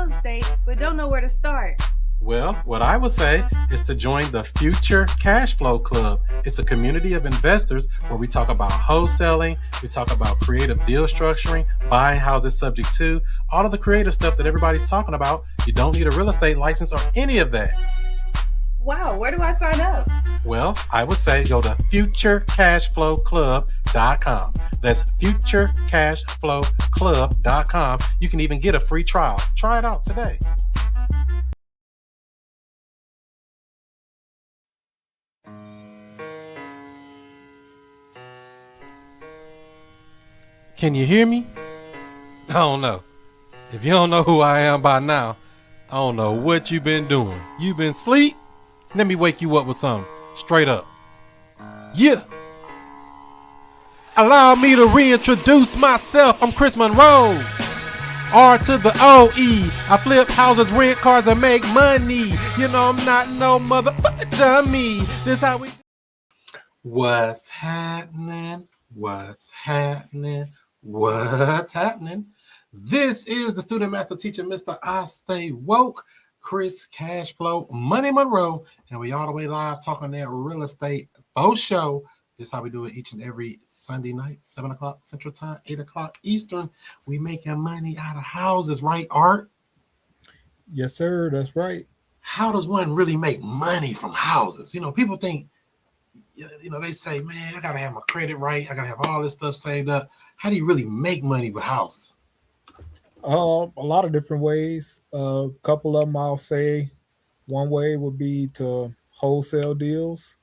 real estate but don't know where to start? Well, what I would say is to join the Future Cash Flow Club. It's a community of investors where we talk about wholesaling, we talk about creative deal structuring, buying houses subject to, all of the creative stuff that everybody's talking about. You don't need a real estate license or any of that. Wow, where do I sign up? Well, I would say go to futurecashflowclub.com. That's futurecashflowclub.com. You can even get a free trial. Try it out today. Can you hear me? I don't know. If you don't know who I am by now, I don't know what you've been doing. You been asleep? Let me wake you up with something. Straight up. Yeah. Allow me to reintroduce myself. I'm Chris Monroe. R to the O-E. I flip houses, rent cars, and make money. You know I'm not no motherfucker dummy. This how we... What's happening? What's happening? What's happening? This is the student master teacher, Mr. I Stay Woke, Chris Cashflow Money Monroe, and we all the way live talking that real estate faux show. This is how we do it each and every Sunday night, 7 o'clock Central Time, 8 o'clock Eastern. We making money out of houses, right, Art? Yes, sir. That's right. How does one really make money from houses? You know, people think, they say, man, I got to have my credit right. I got to have all this stuff saved up. How do you really make money with houses? A lot of different ways. A couple of them, I'll say, one way would be to wholesale deals.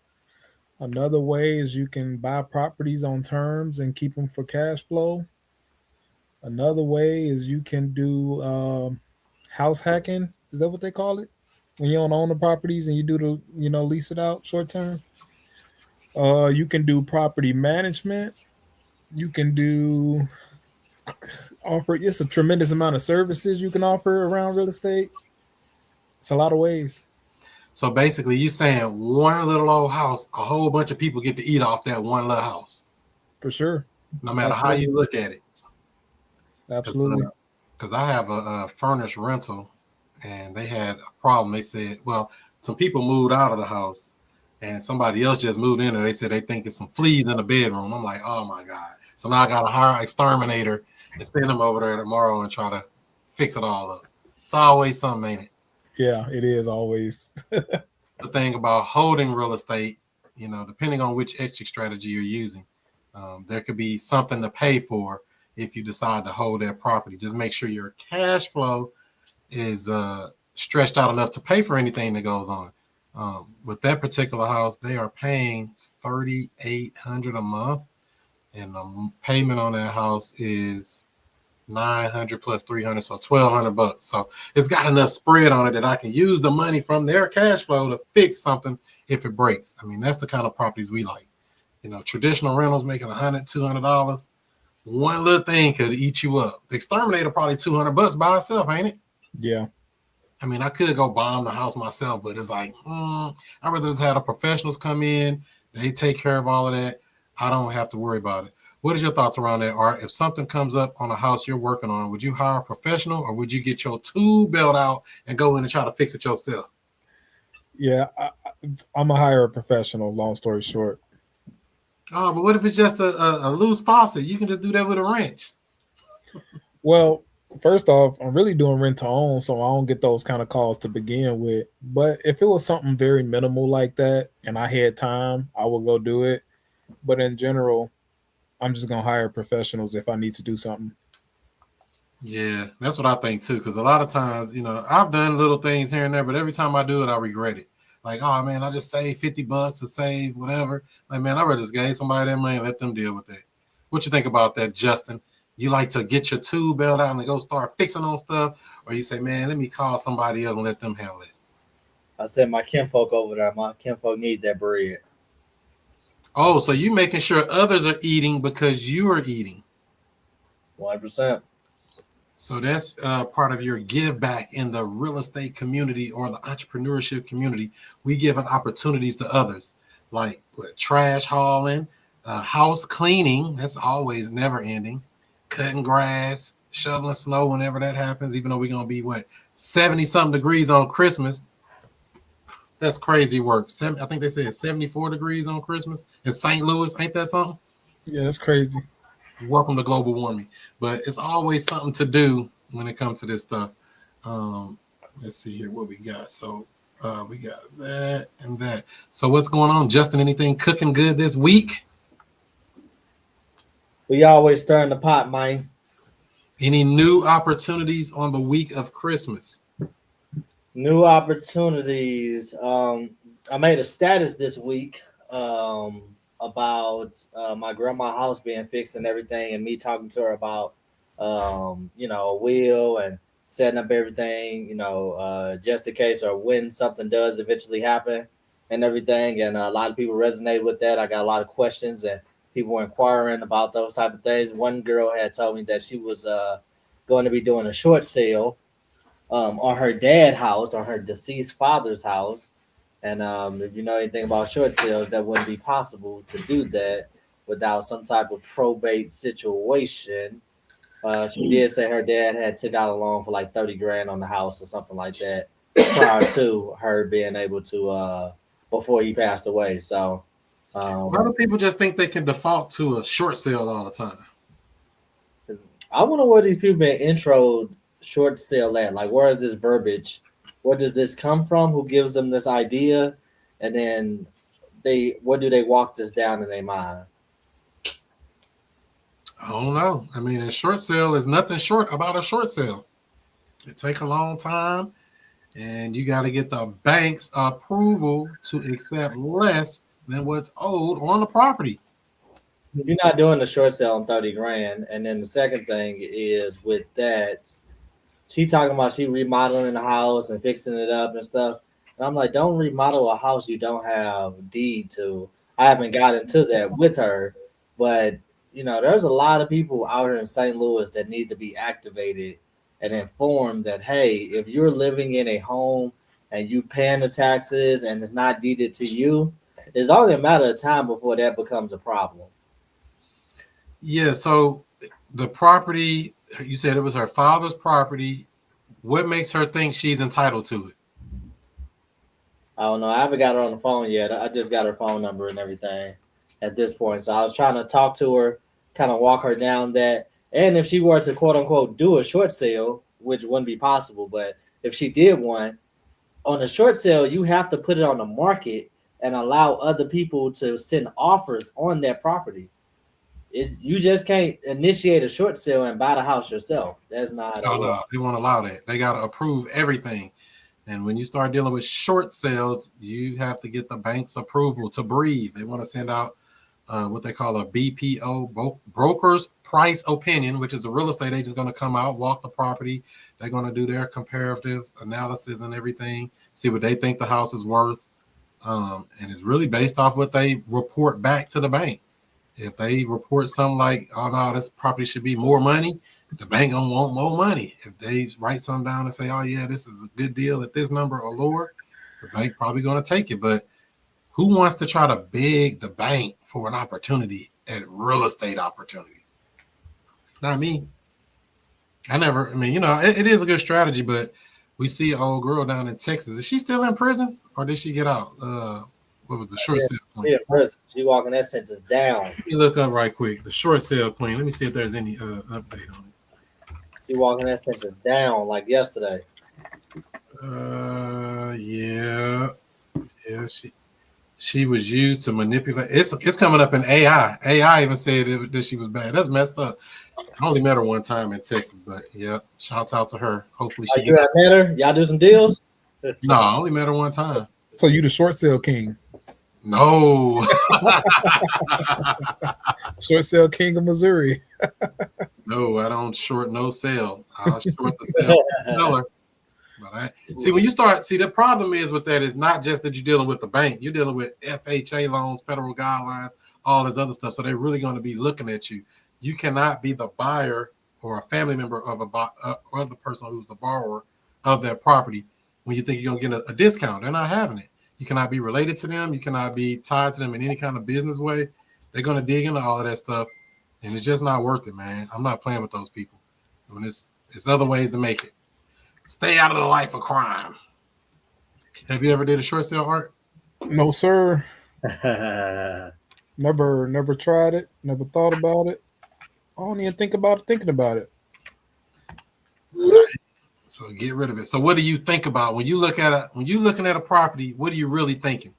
Another way is you can buy properties on terms and keep them for cash flow. Another way is you can do house hacking. Is that what they call it? When you don't own the properties and you do the, lease it out short term. You can do property management. You can offer. It's a tremendous amount of services you can offer around real estate. It's a lot of ways. So basically, you're saying one little old house, a whole bunch of people get to eat off that one little house. For sure. No matter how you look at it. Absolutely. Because I have a furnished rental, and they had a problem. They said, well, some people moved out of the house, and somebody else just moved in, and they said they think it's some fleas in the bedroom. I'm like, oh my God. So now I got to hire an exterminator and send them over there tomorrow and try to fix it all up. It's always something, ain't it? Yeah, it is always. The thing about holding real estate, depending on which exit strategy you're using, there could be something to pay for if you decide to hold that property. Just make sure your cash flow is stretched out enough to pay for anything that goes on. With that particular house, they are paying $3,800 a month, and the payment on that house is $900 plus $300, so $1,200. So it's got enough spread on it that I can use the money from their cash flow to fix something if it breaks. I mean, that's the kind of properties we like. Traditional rentals making $100, $200. One little thing could eat you up. The exterminator probably $200 by itself, ain't it? Yeah. I mean, I could go bomb the house myself, but it's like, I'd rather just have the professionals come in. They take care of all of that. I don't have to worry about it. What is your thoughts around that, Art? If something comes up on a house you're working on, would you hire a professional, or would you get your tool belt out and go in and try to fix it yourself? Yeah, I'm going to hire a professional, long story short. Oh, but what if it's just a loose faucet? You can just do that with a wrench. Well, first off, I'm really doing rent to own, so I don't get those kind of calls to begin with. But if it was something very minimal like that and I had time, I would go do it. But in general, I'm just going to hire professionals if I need to do something. Yeah, that's what I think too. Because a lot of times, I've done little things here and there, but every time I do it, I regret it. Like, oh man, I just saved $50 to save whatever. Like, man, I rather just gave somebody that money and let them deal with that. What you think about that, Justin? You like to get your tool belt out and go start fixing on stuff, or you say, man, let me call somebody else and let them handle it? I said my kinfolk over there. My kinfolk need that bread. Oh, so you making sure others are eating because you are eating. 100%. So that's part of your give back in the real estate community or the entrepreneurship community. We give opportunities to others, like trash hauling, house cleaning. That's always never ending. Cutting grass, shoveling snow whenever that happens, even though we're going to be, 70-something degrees on Christmas. That's crazy work. I think they said 74 degrees on Christmas in St. Louis. Ain't that something? Yeah, that's crazy. Welcome to global warming. But it's always something to do when it comes to this stuff. Let's see here what we got. So we got that and that. So what's going on, Justin? Anything cooking good this week? We always stirring the pot, man. Any new opportunities on the week of Christmas? New opportunities. I made a status this week about my grandma's house being fixed and everything, and me talking to her about a will and setting up everything, just in case or when something does eventually happen and everything. And a lot of people resonated with that. I got a lot of questions and people were inquiring about those type of things. One girl had told me that she was going to be doing a short sale on her dad's house, on her deceased father's house. And if you know anything about short sales, that wouldn't be possible to do that without some type of probate situation. She did say her dad had took out a loan for like 30 grand on the house or something like that prior to her being able to before he passed away. So a lot of people just think they can default to a short sale all the time. I wonder where these people been introed short sale at. Like, where is this verbiage? Where does this come from? Who gives them this idea? And then where do they walk this down in their mind? I don't know. I mean, a short sale is nothing short about a short sale. It takes a long time, and you got to get the bank's approval to accept less than what's owed on the property. You're not doing the short sale on 30 grand. And then the second thing is with that, she talking about she remodeling the house and fixing it up and stuff. And I'm like, don't remodel a house you don't have deed to. I haven't got into that with her, but there's a lot of people out here in St. Louis that need to be activated and informed that, hey, if you're living in a home and you paying the taxes and it's not deeded to you, it's only a matter of time before that becomes a problem. Yeah, so the property, you said it was her father's property. What makes her think she's entitled to it? I don't know. I haven't got her on the phone yet. I just got her phone number and everything at this point. So I was trying to talk to her, kind of walk her down that. And if she were to, quote unquote, do a short sale, which wouldn't be possible, but if she did one, on a short sale, you have to put it on the market and allow other people to send offers on that property. You just can't initiate a short sale and buy the house yourself. That's not. No, they won't allow that. They got to approve everything. And when you start dealing with short sales, you have to get the bank's approval to breathe. They want to send out what they call a BPO, broker's price opinion, which is a real estate agent going to come out, walk the property. They're going to do their comparative analysis and everything, see what they think the house is worth. And it's really based off what they report back to the bank. If they report something like, oh, no, this property should be more money, the bank don't want more money. If they write something down and say, oh, yeah, this is a good deal at this number or lower, the bank probably going to take it. But who wants to try to beg the bank for an opportunity at real estate opportunity? Not me. It is a good strategy, but we see an old girl down in Texas. Is she still in prison or did she get out? What was the short sale queen? Yeah, she walking that sentence down. Let me look up right quick. The short sale queen. Let me see if there's any update on it. She walking that sentence down like yesterday. Yeah. She was used to manipulate. It's coming up in AI. AI even said that she was bad. That's messed up. I only met her one time in Texas, but yeah, shouts out to her. Hopefully she. You have met her? Y'all do some deals? No, I only met her one time. So you the short sale king? No. Short sale king of Missouri. No, I don't short no sale. I'll short the seller. But when you start, the problem is with that is not just that you're dealing with the bank. You're dealing with FHA loans, federal guidelines, all this other stuff. So they're really going to be looking at you. You cannot be the buyer or a family member of or the person who's the borrower of that property when you think you're going to get a discount. They're not having it. You cannot be related to them. You cannot be tied to them in any kind of business way. They're going to dig into all of that stuff, and it's just not worth it, man. I'm not playing with those people. I mean, it's other ways to make it. Stay out of the life of crime. Have you ever did a short sale, Art? No, sir. Never tried it. Never thought about it. I don't even think about thinking about it. So get rid of it. So what do you think about when you're looking at a property? What are you really thinking?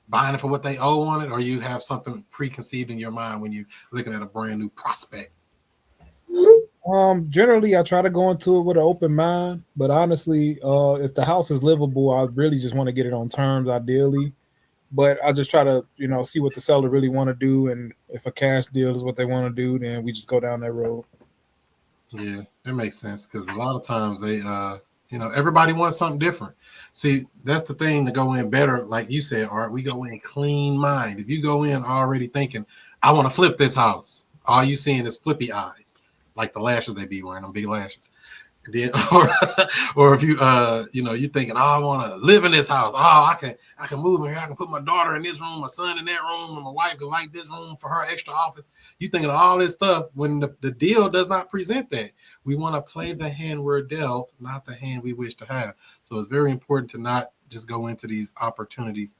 Buying it for what they owe on it, or you have something preconceived in your mind when you're looking at a brand new prospect? Generally I try to go into it with an open mind, but honestly, if the house is livable, I really just want to get it on terms ideally. But I just try to, see what the seller really want to do, and if a cash deal is what they want to do, then we just go down that road. Yeah, it makes sense because a lot of times they, everybody wants something different. See, that's the thing to go in better, like you said, Art. We go in clean mind. If you go in already thinking, I want to flip this house, all you seeing is flippy eyes, like the lashes they be wearing, them big lashes. Then, or if you you thinking, oh, I want to live in this house. Oh, I can move in here. I can put my daughter in this room, my son in that room, and my wife can like this room for her extra office. You thinking of all this stuff when the deal does not present that. We want to play the hand we're dealt, not the hand we wish to have. So it's very important to not just go into these opportunities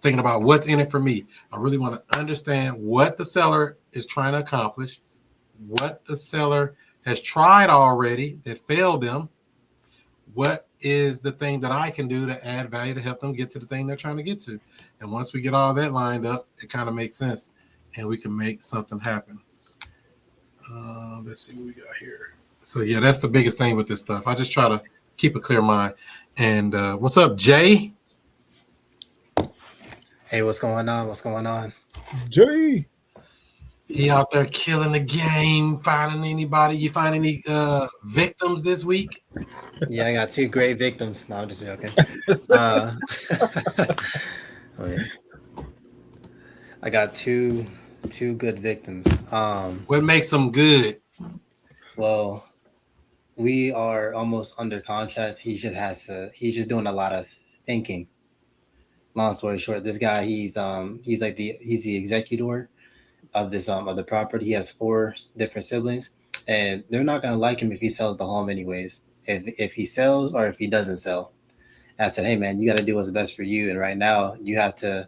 thinking about what's in it for me. I really want to understand what the seller is trying to accomplish, what the seller has tried already that failed them. What is the thing that I can do to add value to help them get to the thing they're trying to get to? And once we get all that lined up, it kind of makes sense and we can make something happen. Let's see what we got here. So yeah, that's the biggest thing with this stuff. I just try to keep a clear mind. And what's up, Jay? Hey, what's going on? What's going on? Jay. He out there killing the game, finding anybody. You find any victims this week? Yeah, I got 2 great victims. No, I'm just joking. I got two good victims. What makes them good? Well, we are almost under contract. He's just doing a lot of thinking. Long story short, this guy, he's the executor of this of the property. He has 4 different siblings, and they're not gonna like him if he sells the home anyways. If he sells or if he doesn't sell. And I said, hey man, you got to do what's best for you. And right now you have to.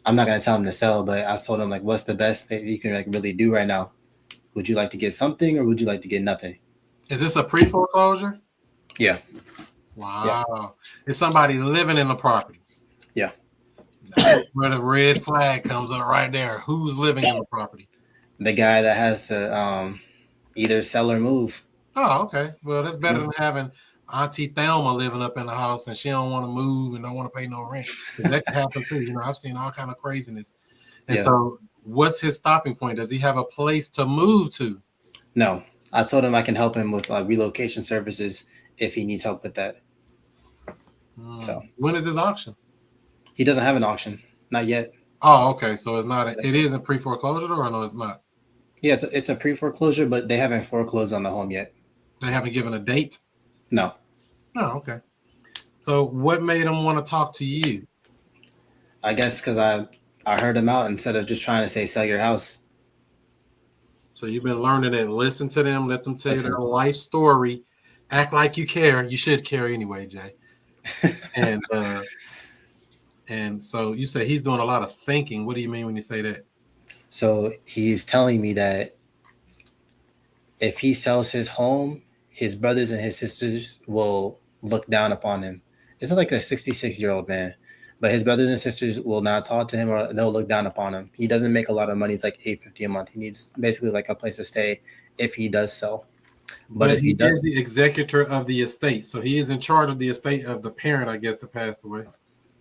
I'm not gonna tell him to sell, but I told him like, what's the best that you can like really do right now? Would you like to get something or would you like to get nothing? Is this a pre-foreclosure? Yeah. Wow. Yeah. Is somebody living in the property? Yeah. That's where the red flag comes up right there. Who's living in the property? The guy that has to either sell or move. Oh, okay. Well, that's better than having Auntie Thelma living up in the house and she don't want to move and don't want to pay no rent. That can happen too. I've seen all kind of craziness. And so what's his stopping point? Does he have a place to move to? No. I told him I can help him with relocation services if he needs help with that. So when is his auction? He doesn't have an auction. Not yet. Oh, okay. So it's not. It isn't pre-foreclosure, or no, it's not. Yes, it's a pre-foreclosure, but they haven't foreclosed on the home yet. They haven't given a date? No. Oh, okay. So what made him want to talk to you? I guess because I heard him out instead of just trying to say sell your house. So you've been learning it. Listen to them. Let them tell you their life story. Act like you care. You should care anyway, Jay. And so you say he's doing a lot of thinking. What do you mean when you say that? So he's telling me that if he sells his home, his brothers and his sisters will look down upon him. It's not like a 66-year-old man, but his brothers and sisters will not talk to him or they'll look down upon him. He doesn't make a lot of money. It's like $850 a month. He needs basically like a place to stay if he does sell. But if he is the executor of the estate, so he is in charge of the estate of the parent, I guess, that passed away.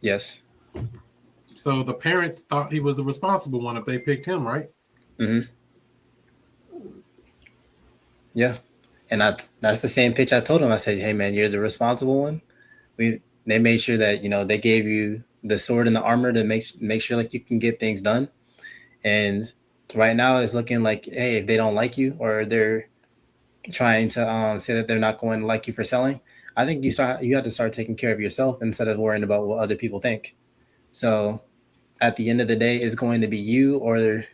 Yes. So the parents thought he was the responsible one if they picked him, right? Mm-hmm. Yeah. And that's the same pitch I told him. I said, hey, man, you're the responsible one. They made sure that, they gave you the sword and the armor to make sure like you can get things done. And right now it's looking like, hey, if they don't like you or they're trying to say that they're not going to like you for selling, I think you have to start taking care of yourself instead of worrying about what other people think. So at the end of the day, it's going to be you or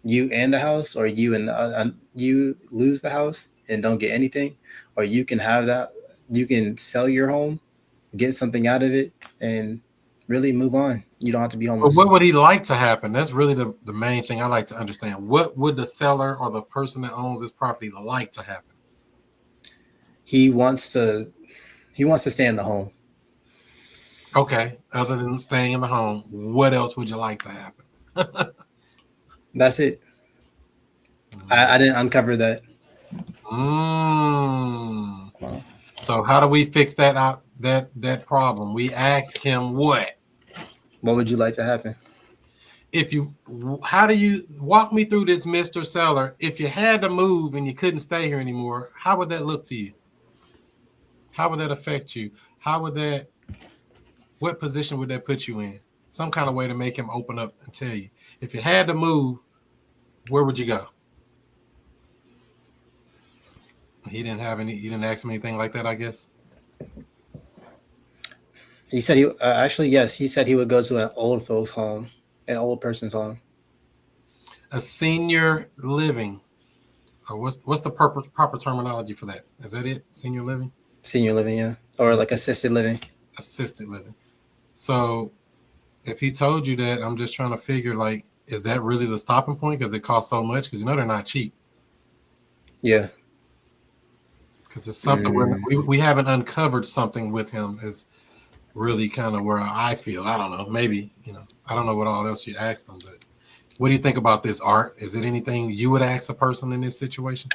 you and the house, or you and you lose the house and don't get anything, or you can have that. You can sell your home, get something out of it, and really move on. You don't have to be But homeless. what would he like to happen? That's really the main thing I like to understand. What would the seller or the person that owns this property like to happen? He wants to stay in the home. Okay. Other than staying in the home, what else would you like to happen? That's it. I didn't uncover that. So how do we fix that out? That problem? We ask him what? What would you like to happen? How do you walk me through this, Mr. Seller? If you had to move and you couldn't stay here anymore, how would that look to you? How would that affect you? What position would that put you in? Some kind of way to make him open up and tell you. If you had to move, where would you go? You didn't ask him anything like that, I guess. He said yes. He said he would go to an old folks home, an old person's home. A senior living. Or what's the proper terminology for that? Is that it? Senior living? Senior living, yeah. Or like assisted living. Assisted living. So if he told you that, I'm just trying to figure, like, is that really the stopping point? Because it costs so much? Because they're not cheap. Yeah. Because it's something we haven't uncovered something with him is really kind of where I feel. I don't know. Maybe, I don't know what all else you asked him, but what do you think about this, Art? Is it anything you would ask a person in this situation?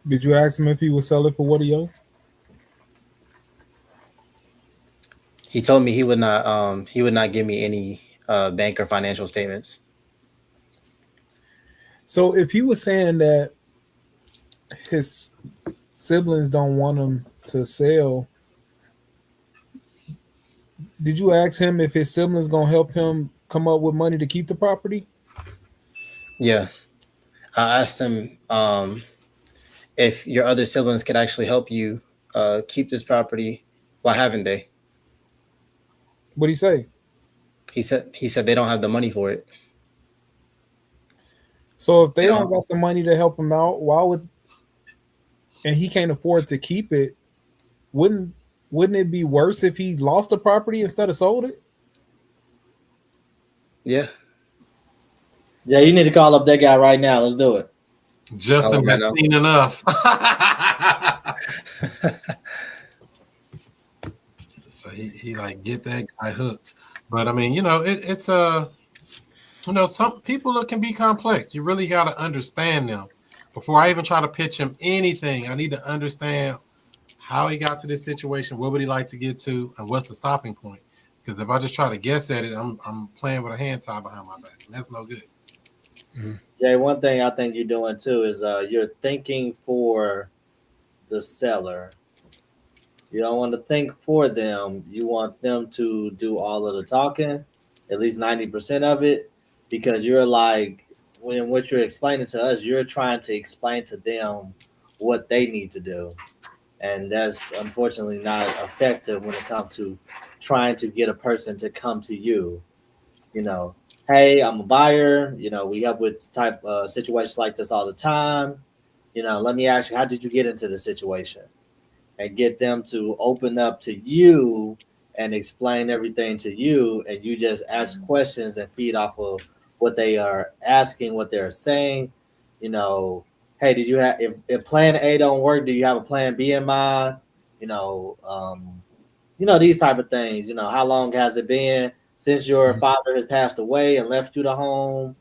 Did you ask him if he would sell it for what he owed? He told me he would not give me any bank or financial statements. So if he was saying that his siblings don't want him to sell, did you ask him if his siblings gonna help him come up with money to keep the property? Yeah. I asked him if your other siblings could actually help you keep this property. Why haven't they? What'd he say? He said they don't have the money for it. So if they don't got the money to help him out, and he can't afford to keep it, wouldn't it be worse if he lost the property instead of sold it? Yeah. Yeah, you need to call up that guy right now. Let's do it. Justin has seen enough. So he like get that guy hooked. But I mean, it's some people can be complex. You really got to understand them. Before I even try to pitch him anything, I need to understand how he got to this situation, what would he like to get to, and what's the stopping point. Because if I just try to guess at it, I'm playing with a hand tied behind my back, and that's no good. Mm-hmm. Jay, one thing I think you're doing too is you're thinking for the seller. You don't want to think for them. You want them to do all of the talking, at least 90% of it, because you're like, when what you're explaining to us, you're trying to explain to them what they need to do. And that's unfortunately not effective when it comes to trying to get a person to come to you. Hey, I'm a buyer. We help with type situations like this all the time. Let me ask you, how did you get into the situation? And get them to open up to you and explain everything to you. And you just ask questions and feed off of what they are asking, what they're saying. Hey, did you have, if plan A don't work, do you have a plan B in mind? These type of things. How long has it been since your father has passed away and left you the home?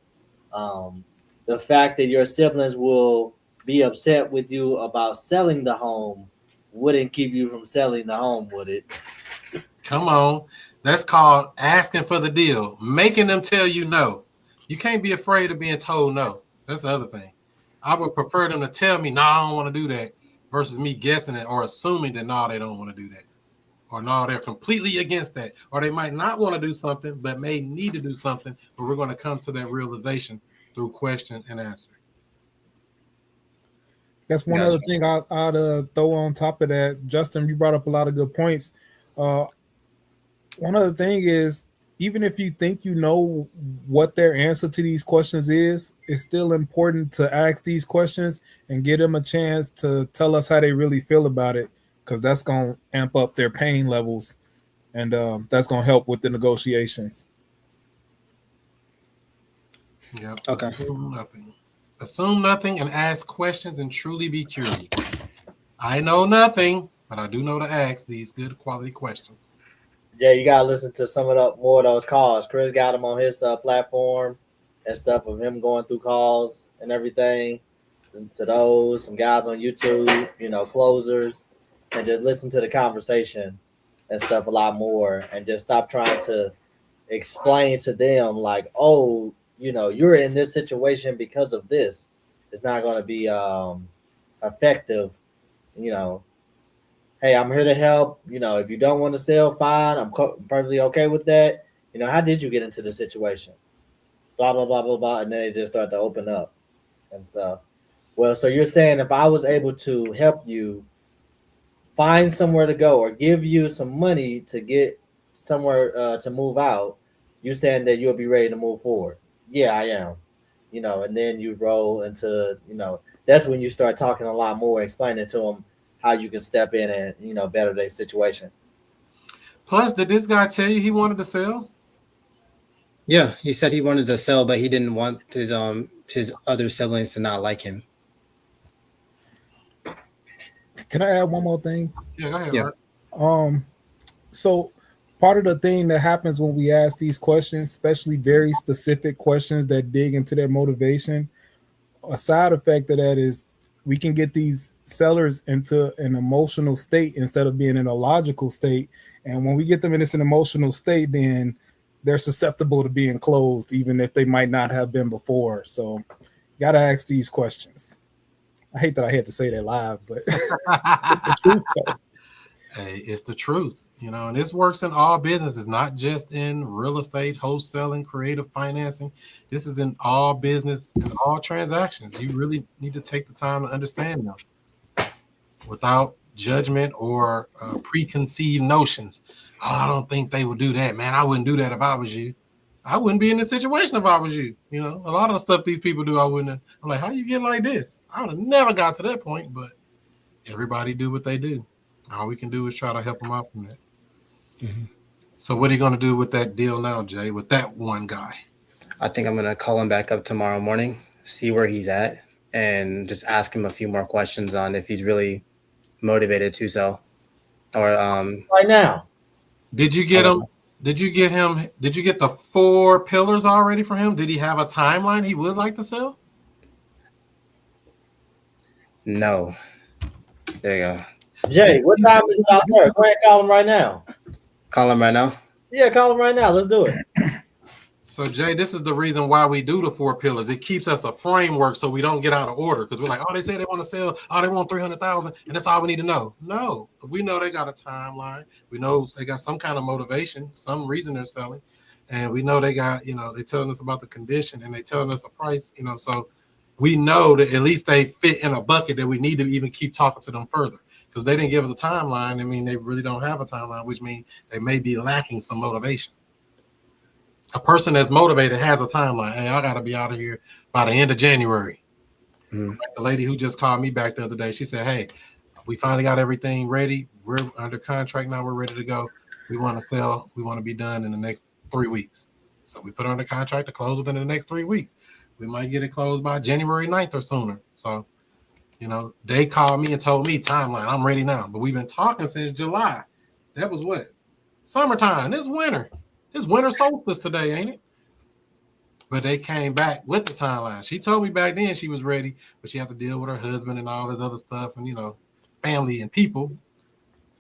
The fact that your siblings will be upset with you about selling the home wouldn't keep you from selling the home, would it? Come on. That's called asking for the deal, making them tell you no. You can't be afraid of being told no. That's the other thing. I would prefer them to tell me, no, I don't want to do that, versus me guessing it or assuming that, no, they don't want to do that. Or no, they're completely against that. Or they might not want to do something, but may need to do something, but we're going to come to that realization through question and answer. That's one other thing I'd throw on top of that. Justin, you brought up a lot of good points. One other thing is even if you think you know what their answer to these questions is, it's still important to ask these questions and give them a chance to tell us how they really feel about it, because that's going to amp up their pain levels, and that's going to help with the negotiations. Yep. Okay. Assume nothing. Assume nothing and ask questions and truly be curious. I know nothing, but I do know to ask these good quality questions. Yeah, you gotta listen to some of the more of those calls. Chris got him on his platform and stuff of him going through calls and everything. Listen to those, some guys on YouTube, closers, and just listen to the conversation and stuff a lot more, and just stop trying to explain to them like, oh, you're in this situation because of this. It's not going to be effective. You know, hey, I'm here to help. If you don't want to sell, fine. I'm perfectly okay with that. How did you get into the situation? Blah blah blah blah blah, and then they just start to open up and stuff. Well, so you're saying if I was able to help you find somewhere to go or give you some money to get somewhere to move out, you saying that you'll be ready to move forward? Yeah, I am. And then you roll into, that's when you start talking a lot more, explaining to them how you can step in and, better their situation. Plus, did this guy tell you he wanted to sell? Yeah, he said he wanted to sell, but he didn't want his other siblings to not like him. Can I add one more thing? Yeah, go ahead. Yeah. Art. So part of the thing that happens when we ask these questions, especially very specific questions that dig into their motivation, a side effect of that is we can get these sellers into an emotional state instead of being in a logical state. And when we get them in this emotional state, then they're susceptible to being closed, even if they might not have been before. So you got to ask these questions. I hate that I had to say that live, but it's the truth, though. Hey, it's the truth, and this works in all businesses, not just in real estate, wholesaling, creative financing. This is in all business and all transactions. You really need to take the time to understand them without judgment or preconceived notions. Oh, I don't think they would do that, man. I wouldn't do that if I was you. I wouldn't be in this situation if I was you. A lot of the stuff these people do, I wouldn't have. I'm like, how you get like this? I would have never got to that point, but everybody do what they do. All we can do is try to help them out from that. Mm-hmm. So what are you going to do with that deal now, Jay, with that one guy? I think I'm going to call him back up tomorrow morning, see where he's at, and just ask him a few more questions on if he's really motivated to sell. Or right now. Did you get him? Did you get the 4 pillars already for him? Did he have a timeline he would like to sell? No. There you go. Jay, what time is it out there? Go ahead, call him right now. Call him right now? Yeah, call him right now. Let's do it. So, Jay, this is the reason why we do the 4 pillars. It keeps us a framework so we don't get out of order, because we're like, oh, they say they want to sell. Oh, they want 300,000, and that's all we need to know. No, we know they got a timeline. We know they got some kind of motivation, some reason they're selling, and we know they got, they're telling us about the condition and they telling us a price, so we know that at least they fit in a bucket that we need to even keep talking to them further. Because they didn't give us a timeline. I mean, they really don't have a timeline, which means they may be lacking some motivation. A person that's motivated has a timeline. Hey, I got to be out of here by the end of January. Mm-hmm. Like the lady who just called me back the other day, she said, hey, we finally got everything ready. We're under contract now. We're ready to go. We want to sell. We want to be done in the next 3 weeks. So we put her under contract to close within the next 3 weeks. We might get it closed by January 9th or sooner. So, they called me and told me timeline. I'm ready now. But we've been talking since July. That was what? Summertime. It's winter. It's winter solstice today, ain't it? But they came back with the timeline. She told me back then she was ready, but she had to deal with her husband and all this other stuff and, family and people.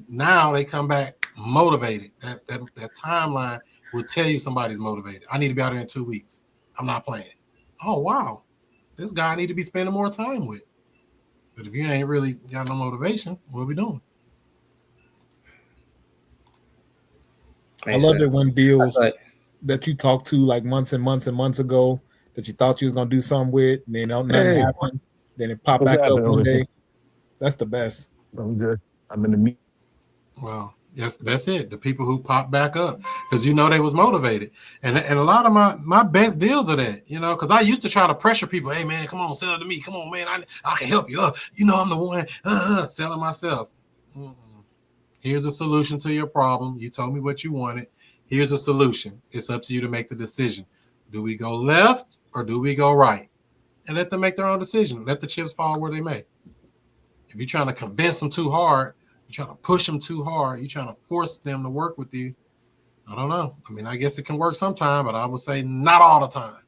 Now they come back motivated. That timeline will tell you somebody's motivated. I need to be out here in 2 weeks. I'm not playing. Oh, wow. This guy I need to be spending more time with. But if you ain't really got no motivation, what are we doing? I love it when deals that you talked to like months and months and months ago that you thought you was gonna do something with, and then nothing happened. Then it popped back up one day. That's the best. I'm good. I'm in the meet. Well, Yes, that's it. The people who pop back up because they was motivated, and a lot of my best deals are that because I used to try to pressure people. Hey man, come on, sell it to me. Come on, man, I can help you. I'm the one selling myself. Mm-mm. Here's a solution to your problem. You told me what you wanted. Here's a solution. It's up to you to make the decision. Do we go left or do we go right? And let them make their own decision. Let the chips fall where they may. If you're trying to convince them too hard, you're trying to push them too hard, you're trying to force them to work with you, I don't know. I mean, I guess it can work sometime, but I would say not all the time.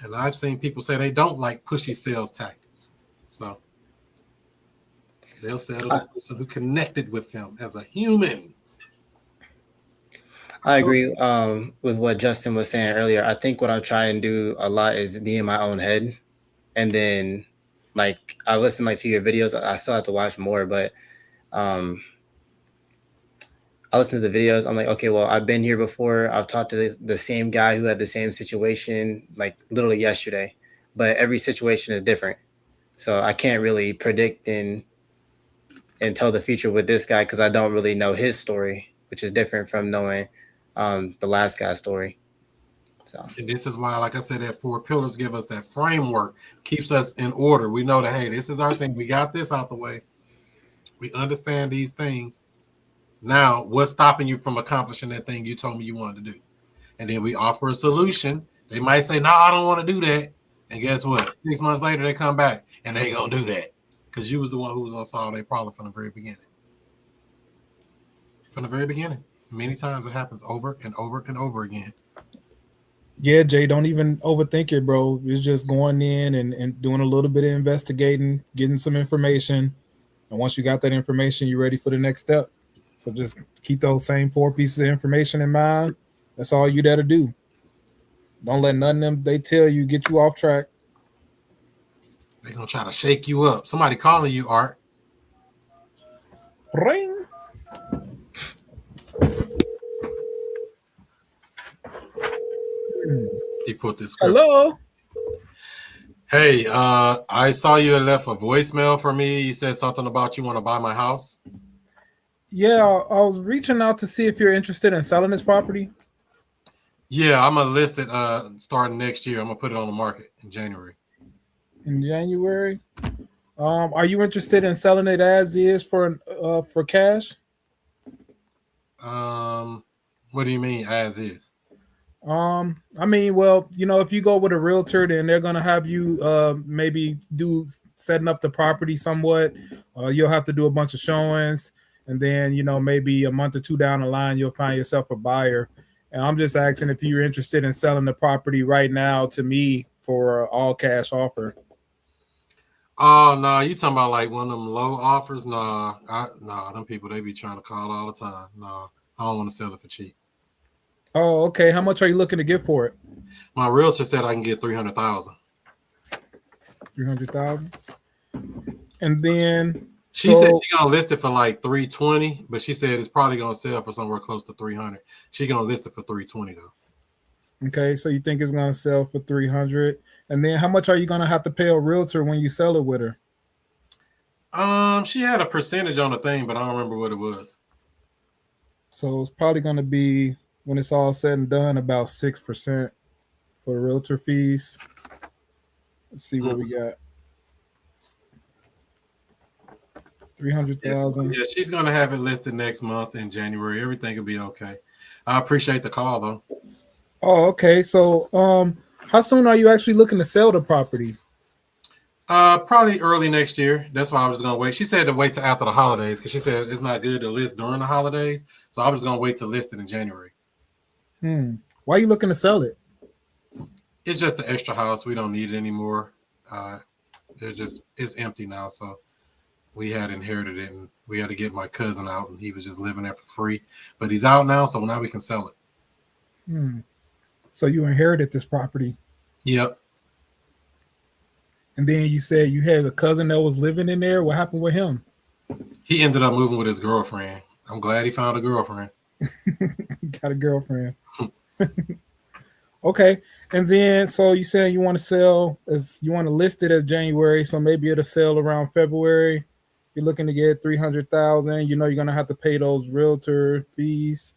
And I've seen people say they don't like pushy sales tactics. So they'll sell to the person who connected with them as a human. I agree with what Justin was saying earlier. I think what I try and do a lot is be in my own head. And then like I listen to your videos. I still have to watch more, but I listen to the videos. I'm like, okay, well, I've been here before. I've talked to the same guy who had the same situation like literally yesterday, but every situation is different. So I can't really predict and tell the future with this guy because I don't really know his story, which is different from knowing the last guy's story. So, and this is why, like I said, that 4 pillars give us that framework, keeps us in order. We know that, hey, this is our thing. We got this out the way. We understand these things. Now, what's stopping you from accomplishing that thing you told me you wanted to do? And then we offer a solution. They might say, no, I don't want to do that. And guess what? 6 months later, they come back and they going to do that because you was the one who was going to solve their problem from the very beginning. From the very beginning. Many times it happens over and over and over again. Yeah, Jay, don't even overthink it, bro. It's just going in and doing a little bit of investigating, getting some information. And once you got that information, you're ready for the next step. So just keep those same 4 pieces of information in mind. That's all you got to do. Don't let none of them they tell you get you off track. They're going to try to shake you up. Somebody calling you, Art. Ring. He put this script. Hello. Hey, I saw you had left a voicemail for me. You said something about you want to buy my house. Yeah, I was reaching out to see if you're interested in selling this property. Yeah, I'm going to list it starting next year. I'm going to put it on the market in January. In January? Are you interested in selling it as is for cash? What do you mean as is? I mean, well, if you go with a realtor, then they're gonna have you maybe do setting up the property somewhat. You'll have to do a bunch of showings, and then maybe a month or 2 down the line, you'll find yourself a buyer. And I'm just asking if you're interested in selling the property right now to me for all cash offer. Oh no, you talking about like one of them low offers? Nah, them people they be trying to call all the time. Nah, I don't want to sell it for cheap. Oh, okay. How much are you looking to get for it? My realtor said I can get $300,000. 300,000. And then she said she's gonna list it for like 320, but she said it's probably gonna sell for somewhere close to 300. She's gonna list it for 320 though. Okay, so you think it's gonna sell for 300, and then how much are you gonna have to pay a realtor when you sell it with her? She had a percentage on the thing, but I don't remember what it was. So it's probably gonna be, when it's all said and done, about 6% for the realtor fees. Let's see what we got. 300,000. Yeah, she's gonna have it listed next month in January. Everything will be okay. I appreciate the call though. Oh, okay. So, how soon are you actually looking to sell the property? Probably early next year. That's why I was gonna wait. She said to wait till after the holidays because she said it's not good to list during the holidays. So I was gonna wait to list it in January. Why are you looking to sell it? It's just an extra house. We don't need it anymore. It's empty now. So we had inherited it, and we had to get my cousin out, and he was just living there for free. But he's out now, so now we can sell it. So you inherited this property. Yep. And then you said you had a cousin that was living in there. What happened with him? He ended up moving with his girlfriend. I'm glad he found a girlfriend. Got a girlfriend. Okay. And then, so you said you want to sell, you want to list it as January, so maybe it'll sell around February. you're looking to get 300,000. You know you're gonna have to pay those realtor fees.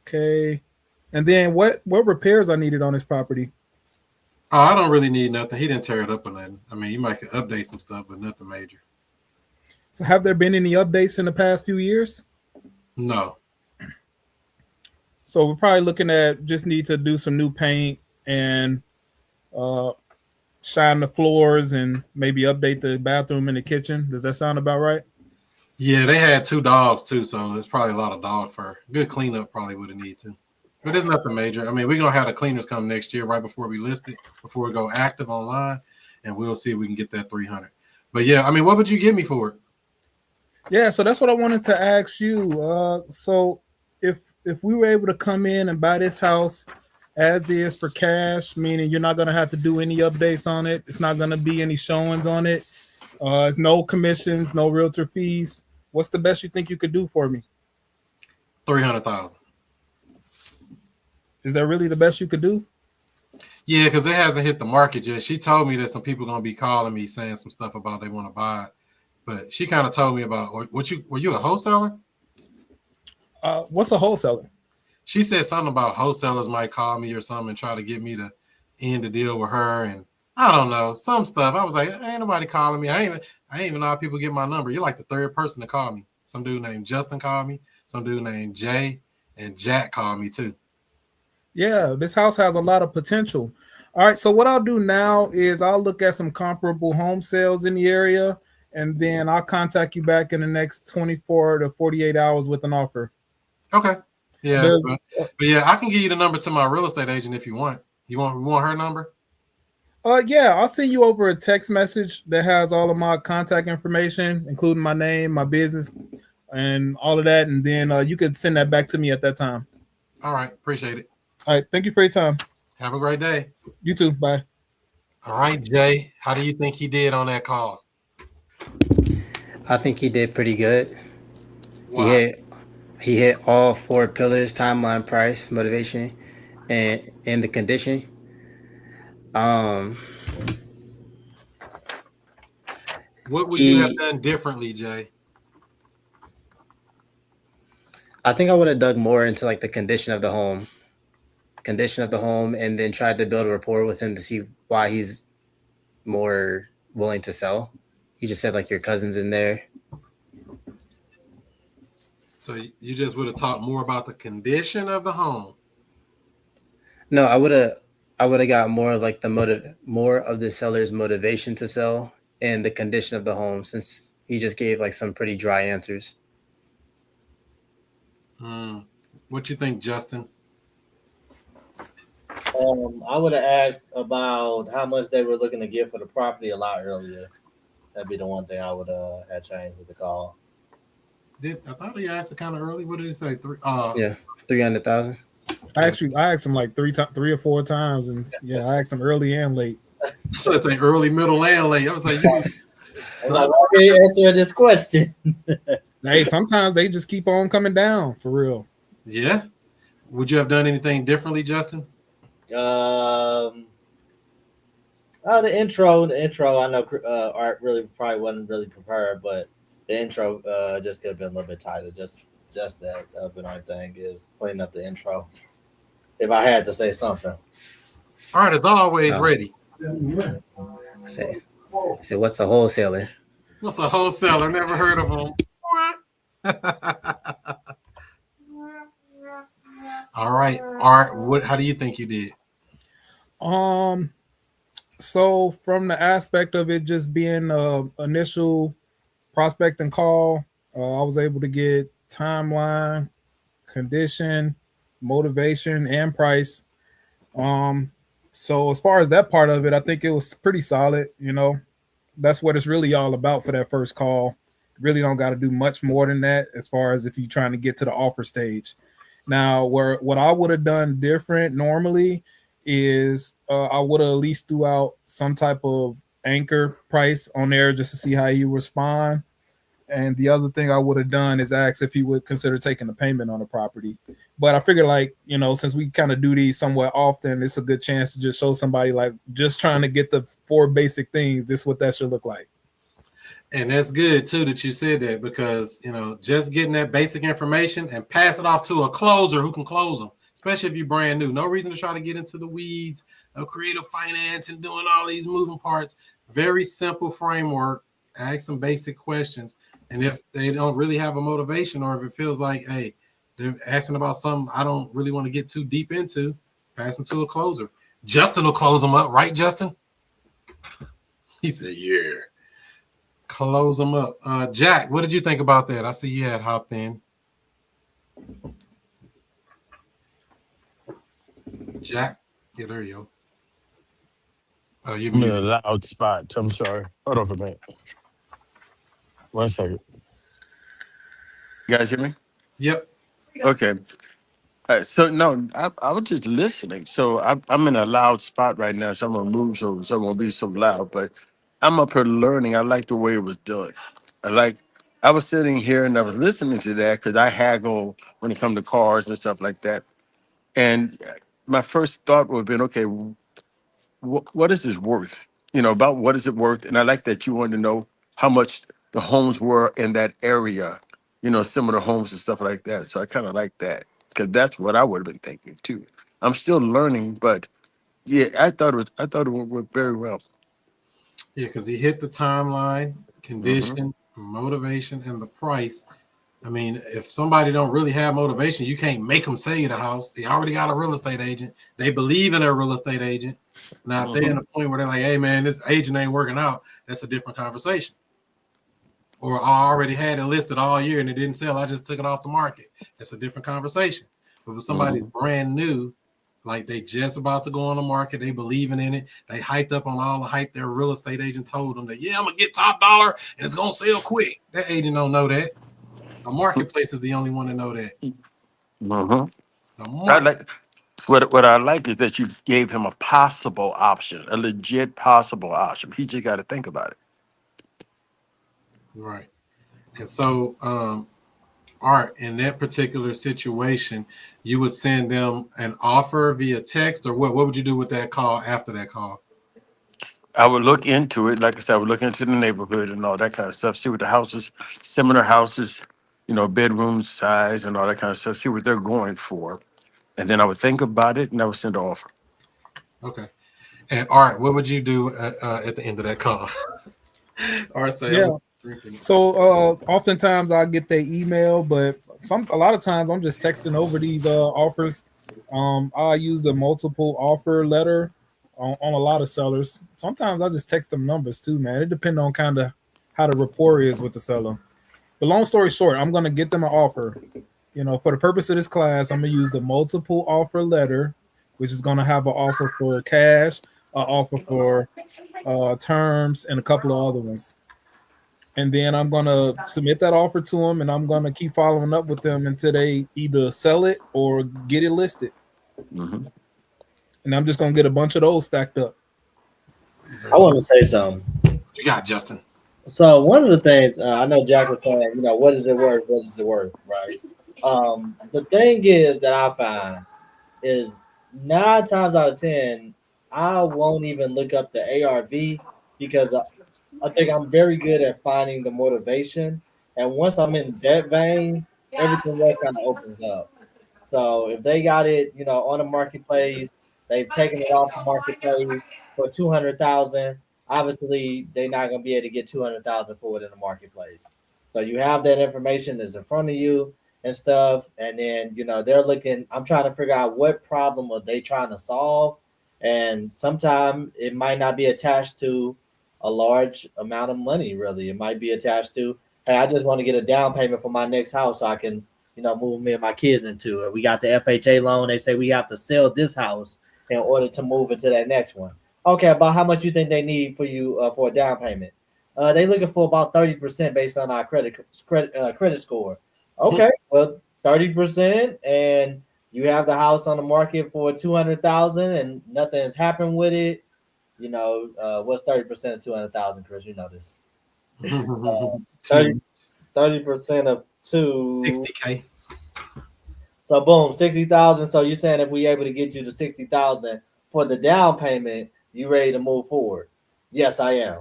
Okay. And then what repairs are needed on this property? Oh, I don't really need nothing. He didn't tear it up or nothing. I mean, you might could update some stuff, but nothing major. So have there been any updates in the past few years? No. So we're probably looking at just need to do some new paint and shine the floors and maybe update the bathroom and the kitchen. Does that sound about right? Yeah, they had 2 dogs too, so it's probably a lot of dog fur. Good cleanup probably would have needed to. But it's nothing major. I mean, we're gonna have the cleaners come next year right before we list it, before we go active online, and we'll see if we can get that 300. But yeah, I mean, what would you give me for it? Yeah, so that's what I wanted to ask you. So if we were able to come in and buy this house as is for cash, meaning you're not gonna have to do any updates on it, it's not gonna be any showings on it, it's no commissions, no realtor fees. What's the best you think you could do for me? 300,000. Is that really the best you could do? Yeah, because it hasn't hit the market yet. She told me that some people gonna be calling me saying some stuff about they want to buy it, but she kind of told me about were you a wholesaler? What's a wholesaler? She said something about wholesalers might call me or something and try to get me to end the deal with her, and I don't know, some stuff. I was like, ain't nobody calling me. I ain't even know how people get my number. You're like the 3rd person to call me. Some dude named Justin called me. Some dude named Jay and Jack called me too. Yeah, this house has a lot of potential. All right, so what I'll do now is I'll look at some comparable home sales in the area, and then I'll contact you back in the next 24 to 48 hours with an offer. Okay. Yeah, Does- but yeah, I can give you the number to my real estate agent if you want. You want her number? Yeah, I'll send you over a text message that has all of my contact information, including my name, my business, and all of that, and then you could send that back to me at that time. All right, appreciate it. All right, thank you for your time. Have a great day. You too. Bye. All right, Jay, how do you think he did on that call? I think he did pretty good. Wow. He hit all 4 pillars: timeline, price, motivation, and the condition. What would you have done differently, Jay? I think I would have dug more into like the condition of the home, and then tried to build a rapport with him to see why he's more willing to sell. You just said like your cousin's in there. So you just would have talked more about the condition of the home. No, I would have got more of like more of the seller's motivation to sell and the condition of the home, since he just gave like some pretty dry answers. What you think, Justin? I would have asked about how much they were looking to get for the property a lot earlier. That'd be the one thing I would have changed with the call. I thought he asked it kind of early. What did he say? 300,000. I asked him like 3 or 4 times, and yeah, I asked him early and late. So it's like early, middle, and late. I was like, I'm like, why are you answering this question? Hey, sometimes they just keep on coming down for real. yeah. Would you have done anything differently, Justin? The intro. I know Art really probably wasn't really prepared, but the intro just could have been a little bit tighter. Just that would have been our thing, is cleaning up the intro. If I had to say something. All right, as always, ready. I said, what's a wholesaler? What's a wholesaler? Never heard of them. All right, Art. How do you think you did? So from the aspect of it just being initial prospect and call, I was able to get timeline, condition, motivation, and price. So as far as that part of it, I think it was pretty solid. You know, that's what it's really all about for that first call. Really don't got to do much more than that as far as if you're trying to get to the offer stage. Now, what I would have done different normally is I would have at least threw out some type of anchor price on there just to see how you respond. And the other thing I would have done is ask if he would consider taking a payment on the property. But I figured, like, you know, since we kind of do these somewhat often, it's a good chance to just show somebody, like, just trying to get the 4 basic things. This is what that should look like. And that's good too that you said that, because just getting that basic information and pass it off to a closer who can close them, especially if you're brand new. No reason to try to get into the weeds of creative finance and doing all these moving parts. Very simple framework. Ask some basic questions, and if they don't really have a motivation, or if it feels like, hey, they're asking about something I don't really want to get too deep into, pass them to a closer. Justin will close them up, right, Justin? He said, yeah. Close them up. Jack, what did you think about that? I see you had hopped in. Jack, yeah, there you go. Oh, you're I'm in a muted. loud spot. I'm sorry. Hold on for a minute. 1 second. You guys hear me? Yep. Okay. So no, I was just listening. So I'm in a loud spot right now, so I'm gonna move so it won't be so loud. But I'm up here learning. I like the way it was done. I was sitting here and I was listening to that because I haggle when it comes to cars and stuff like that. And my first thought would have been, okay, what is this worth? About what is it worth? And I like that you wanted to know how much the homes were in that area, similar homes and stuff like that. So I kind of like that because that's what I would have been thinking too. I'm still learning, but yeah, I thought it went very well. Yeah, because he hit the timeline, Mm-hmm. condition, motivation, and the price. I mean, if somebody don't really have motivation, you can't make them sell you the house. They already got a real estate agent. They believe in their real estate agent. Now, if they're in a point where they're like, hey, man, this agent ain't working out, that's a different conversation. Or I already had it listed all year and it didn't sell. I just took it off the market. That's a different conversation. But if somebody's brand new, like they just about to go on the market, they believing in it. They hyped up on all the hype their real estate agent told them that, yeah, I'm going to get top dollar and it's going to sell quick. That agent don't know that. A marketplace is the only one to know that. I like what I like is that you gave him a possible option, a legit possible option. He just got to think about it. Right. And so, Art, in that particular situation, you would send them an offer via text, or what? What would you do with that call after that call? I would look into it. Like I said, I would look into the neighborhood and all that kind of stuff. See what the houses, similar houses, bedroom size and all that kind of stuff. See what they're going for. And then I would think about it and I would send an offer. Okay. And Art, what would you do at the end of that call? Art say, Yeah. So oftentimes I get their email, but a lot of times I'm just texting over these offers. I use the multiple offer letter on a lot of sellers. Sometimes I just text them numbers too, man. It depends on kind of how the rapport is with the seller. But long story short, I'm gonna get them an offer. For the purpose of this class, I'm gonna use the multiple offer letter, which is gonna have an offer for cash, an offer for terms, and a couple of other ones. And then I'm going to submit that offer to them, and I'm going to keep following up with them until they either sell it or get it listed. Mm-hmm. And I'm just going to get a bunch of those stacked up. I want to say something. What you got, Justin? So one of the things I know Jack was saying, what is it worth? What is it worth? Right. The thing is that I find is 9 times out of 10, I won't even look up the ARV because I think I'm very good at finding the motivation. And once I'm in that vein, everything else kind of opens up. So if they got it, on the marketplace, they've taken it off the marketplace for 200,000. Obviously, they're not going to be able to get 200,000 for it in the marketplace. So you have that information that's in front of you and stuff. And then, they're looking, I'm trying to figure out what problem are they trying to solve. And sometimes it might not be attached to a large amount of money, really. It might be attached to, hey, I just want to get a down payment for my next house so I can, move me and my kids into it. We got the FHA loan. They say we have to sell this house in order to move into that next one. Okay, about how much you think they need for you for a down payment? They looking for about 30% based on our credit score. Okay, well, 30%, and you have the house on the market for 200,000, and nothing has happened with it. What's 30% of 200,000, Chris? You know this. 30% of 60K. So boom, 60,000. So you're saying if we able to get you to 60,000 for the down payment, you ready to move forward? Yes, I am.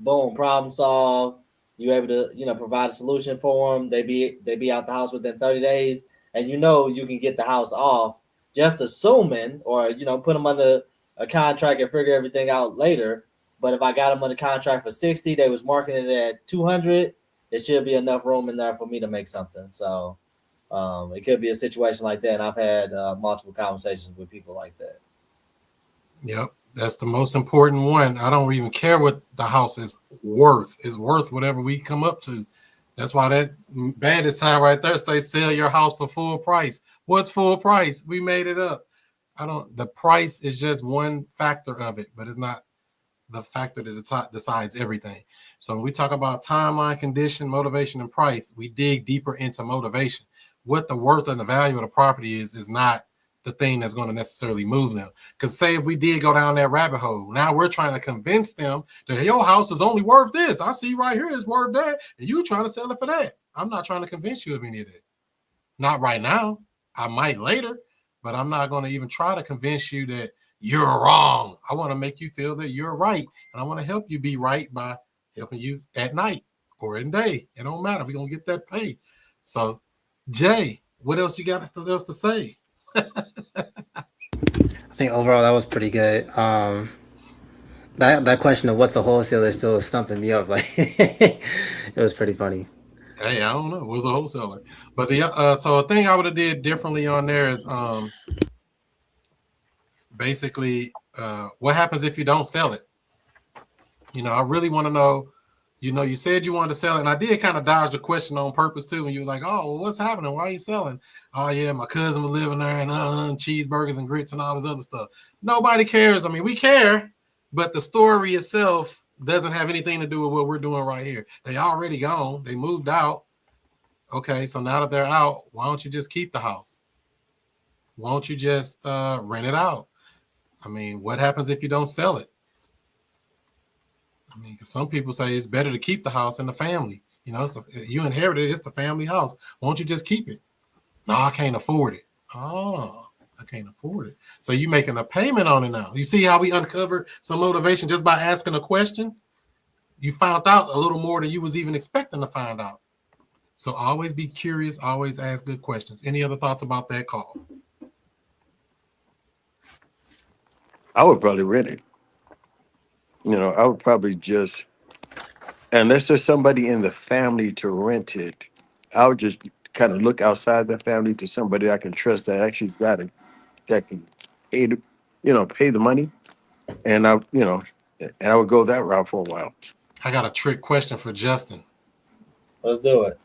boom, problem solved. You able to, provide a solution for them. They be out the house within 30 days, and you can get the house off, just assuming, or put them under a contract and figure everything out later. But if I got them under contract for 60, they was marketing it at 200, there should be enough room in there for me to make something. So it could be a situation like that. And I've had multiple conversations with people like that. Yep. That's the most important one. I don't even care what the house is worth. It's worth whatever we come up to. That's why that bandit sign right there say sell your house for full price. What's full price? We made it up. The price is just one factor of it, but it's not the factor that decides everything. So when we talk about timeline, condition, motivation, and price, we dig deeper into motivation. What the worth and the value of the property is not the thing that's going to necessarily move them. Because say if we did go down that rabbit hole, now we're trying to convince them that your house is only worth this. I see right here it's worth that, and you trying to sell it for that. I'm not trying to convince you of any of that. Not right now. I might later, but I'm not going to even try to convince you that you're wrong. I want to make you feel that you're right, and I want to help you be right by helping you at night or in day. It don't matter. We're going to get that paid. So, Jay, what else you got else to say? I think overall that was pretty good. That question of what's a wholesaler still is stumping me up. Like it was pretty funny. Hey, I don't know. It was a wholesaler, but so a thing I would have did differently on there is basically what happens if you don't sell it. I really want to know. You said you wanted to sell it, and I did kind of dodge the question on purpose too. When you were like, "Oh, well, what's happening? Why are you selling?" "Oh, yeah, my cousin was living there, and cheeseburgers and grits and all this other stuff." Nobody cares. I mean, we care, but the story itself doesn't have anything to do with what we're doing right here. They already gone. They moved out. Okay, so now that they're out, why don't you just keep the house? Why don't you just rent it out? I mean, what happens if you don't sell it? I mean, because some people say it's better to keep the house in the family. So you inherited it, it's the family house. Won't you just keep it? No, I can't afford it. Oh, I can't afford it. So you making a payment on it now. You see how we uncovered some motivation just by asking a question? You found out a little more than you was even expecting to find out. So always be curious, always ask good questions. Any other thoughts about that call? I would probably rent it. I would probably just, unless there's somebody in the family to rent it, I would just kind of look outside the family to somebody I can trust that actually got it, that can pay the money, and I would go that route for a while. I got a trick question for Justin. Let's do it.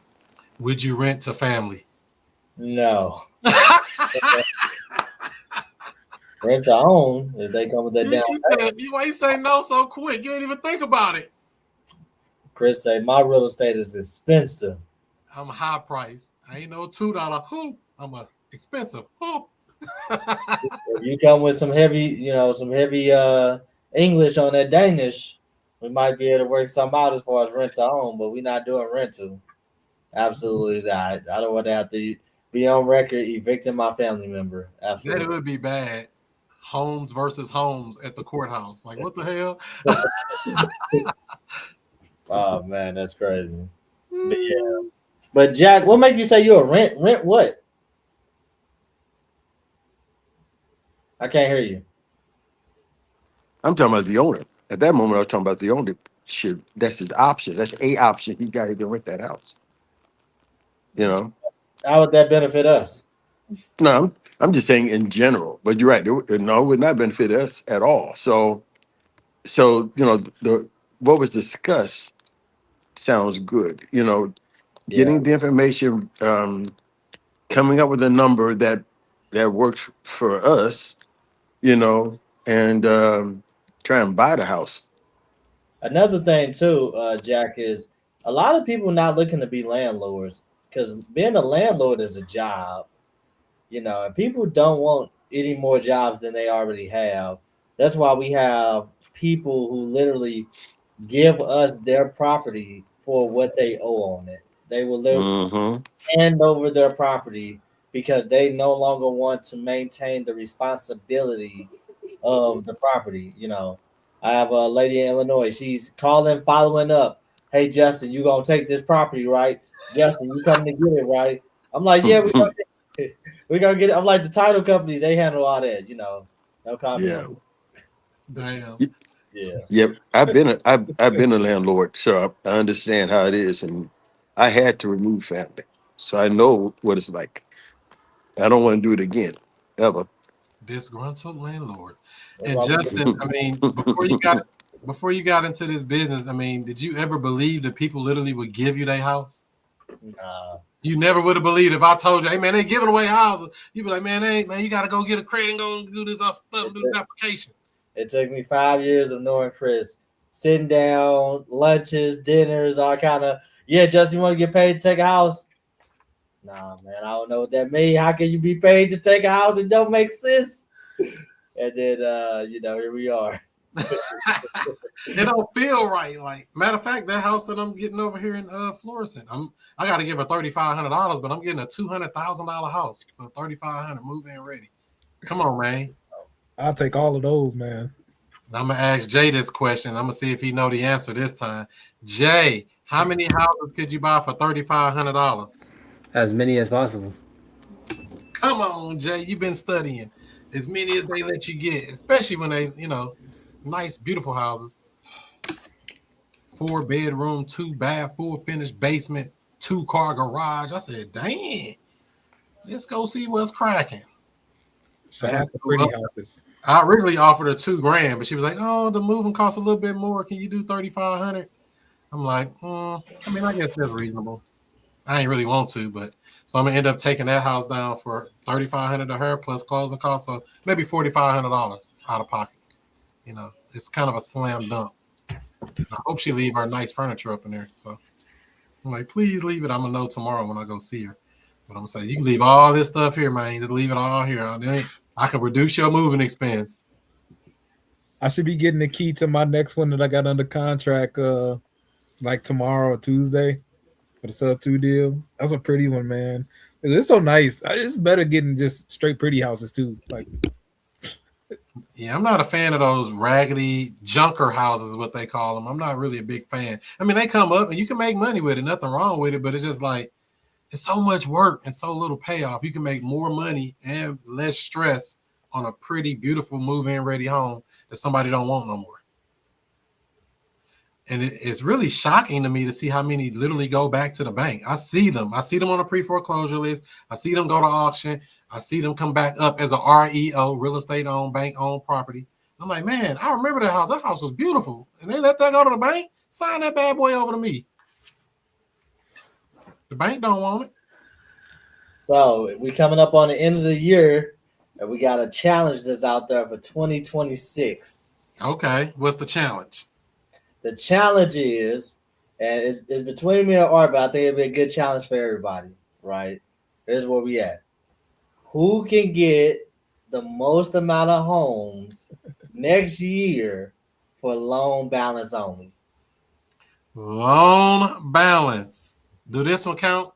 Would you rent to family? No. Rent to own if they come with that down. Why you say no so quick? You ain't even think about it. Chris say my real estate is expensive. I'm high price. I ain't no $2 hoop. I'm a expensive hoop. If you come with some heavy English on that Danish, we might be able to work something out as far as rent to own, but we're not doing rent to. Absolutely not. I don't want to have to be on record evicting my family member. Absolutely. That would be bad. Homes versus homes at the courthouse. Like, what the hell? Oh man, that's crazy. But yeah. But Jack, what make you say you're a rent? Rent what? I can't hear you. I'm talking about the owner. At that moment, I was talking about the owner. Shit, that's his option. That's a option. He got to rent that house. How would that benefit us? No, I'm just saying in general. But you're right. It would not benefit us at all. So what was discussed sounds good. Getting the information, coming up with a number that works for us, and try and buy the house. Another thing too, Jack, is a lot of people not looking to be landlords because being a landlord is a job, and people don't want any more jobs than they already have. That's why we have people who literally give us their property for what they owe on it. They will literally hand over their property because they no longer want to maintain the responsibility of the property. I have a lady in Illinois. She's calling, following up. Hey, Justin, you gonna take this property, right? Justin, you coming to get it, right? I'm like, yeah, we're gonna get it. I'm like, the title company, they handle all that, No comment. Damn. Yeah. Yep. I've been a landlord, so I understand how it is, and I had to remove family, so I know what it's like. I don't want to do it again, ever. Disgruntled landlord. That's And why we Justin, I mean, before you got into this business, I mean, did you ever believe that people literally would give you their house? Nah. You never would have believed if I told you, hey man, they giving away houses. You'd be like, man, you gotta go get a credit and go do this stuff, do this application. It took me 5 years of knowing Chris, sitting down, lunches, dinners, all kind of. Yeah, Justin, you want to get paid to take a house? Nah, man, I don't know what that means. How can you be paid to take a house? It don't make sense. And then, here we are. It don't feel right. Like, matter of fact, that house that I'm getting over here in Florissant, I got to give her $3,500, but I'm getting a $200,000 house for $3,500, move-in ready. Come on, man. I'll take all of those, man. I'm gonna ask Jay this question. I'm gonna see if he know the answer this time. Jay, how many houses could you buy for $3,500? As many as possible. Come on, Jay. You've been studying. As many as they let you get, especially when they, nice, beautiful houses. 4-bedroom, 2-bath, full finished basement, 2-car garage. I said, dang, let's go see what's cracking. Shout out to pretty houses. I originally offered her $2,000, but she was like, "Oh, the moving costs a little bit more. Can you do $3,500?" I'm like, I guess that's reasonable. I ain't really want to, but so I'm gonna end up taking that house down for $3,500 to her plus closing costs, so maybe $4,500 out of pocket. It's kind of a slam dunk. I hope she leave her nice furniture up in there. So I'm like, please leave it. I'm gonna know tomorrow when I go see her. But I'm gonna say, you can leave all this stuff here, man. Just leave it all here. I can reduce your moving expense. I should be getting the key to my next one that I got under contract like tomorrow or Tuesday for the sub 2 deal. That's a pretty one, man. It's so nice. It's better getting just straight pretty houses too. Like, yeah, I'm not a fan of those raggedy junker houses, what they call them. I'm not really a big fan. I mean, they come up and you can make money with it, nothing wrong with it, but it's just like, it's so much work and so little payoff. You can make more money and less stress on a pretty, beautiful move-in ready home that somebody don't want no more. And it's really shocking to me to see how many literally go back to the bank. I see them on a pre-foreclosure list. I see them go to auction. I see them come back up as a REO, real estate owned, bank owned property. I'm like, man, I remember that house. That house was beautiful. And they let that go to the bank. Sign that bad boy over to me. The bank don't want it. So we coming up on the end of the year, and we got a challenge that's out there for 2026. Okay, what's the challenge? The challenge is, and it's between me and Art, but I think it'd be a good challenge for everybody, right? Here's where we at. Who can get the most amount of homes next year for loan balance only? Loan balance. Do this one count?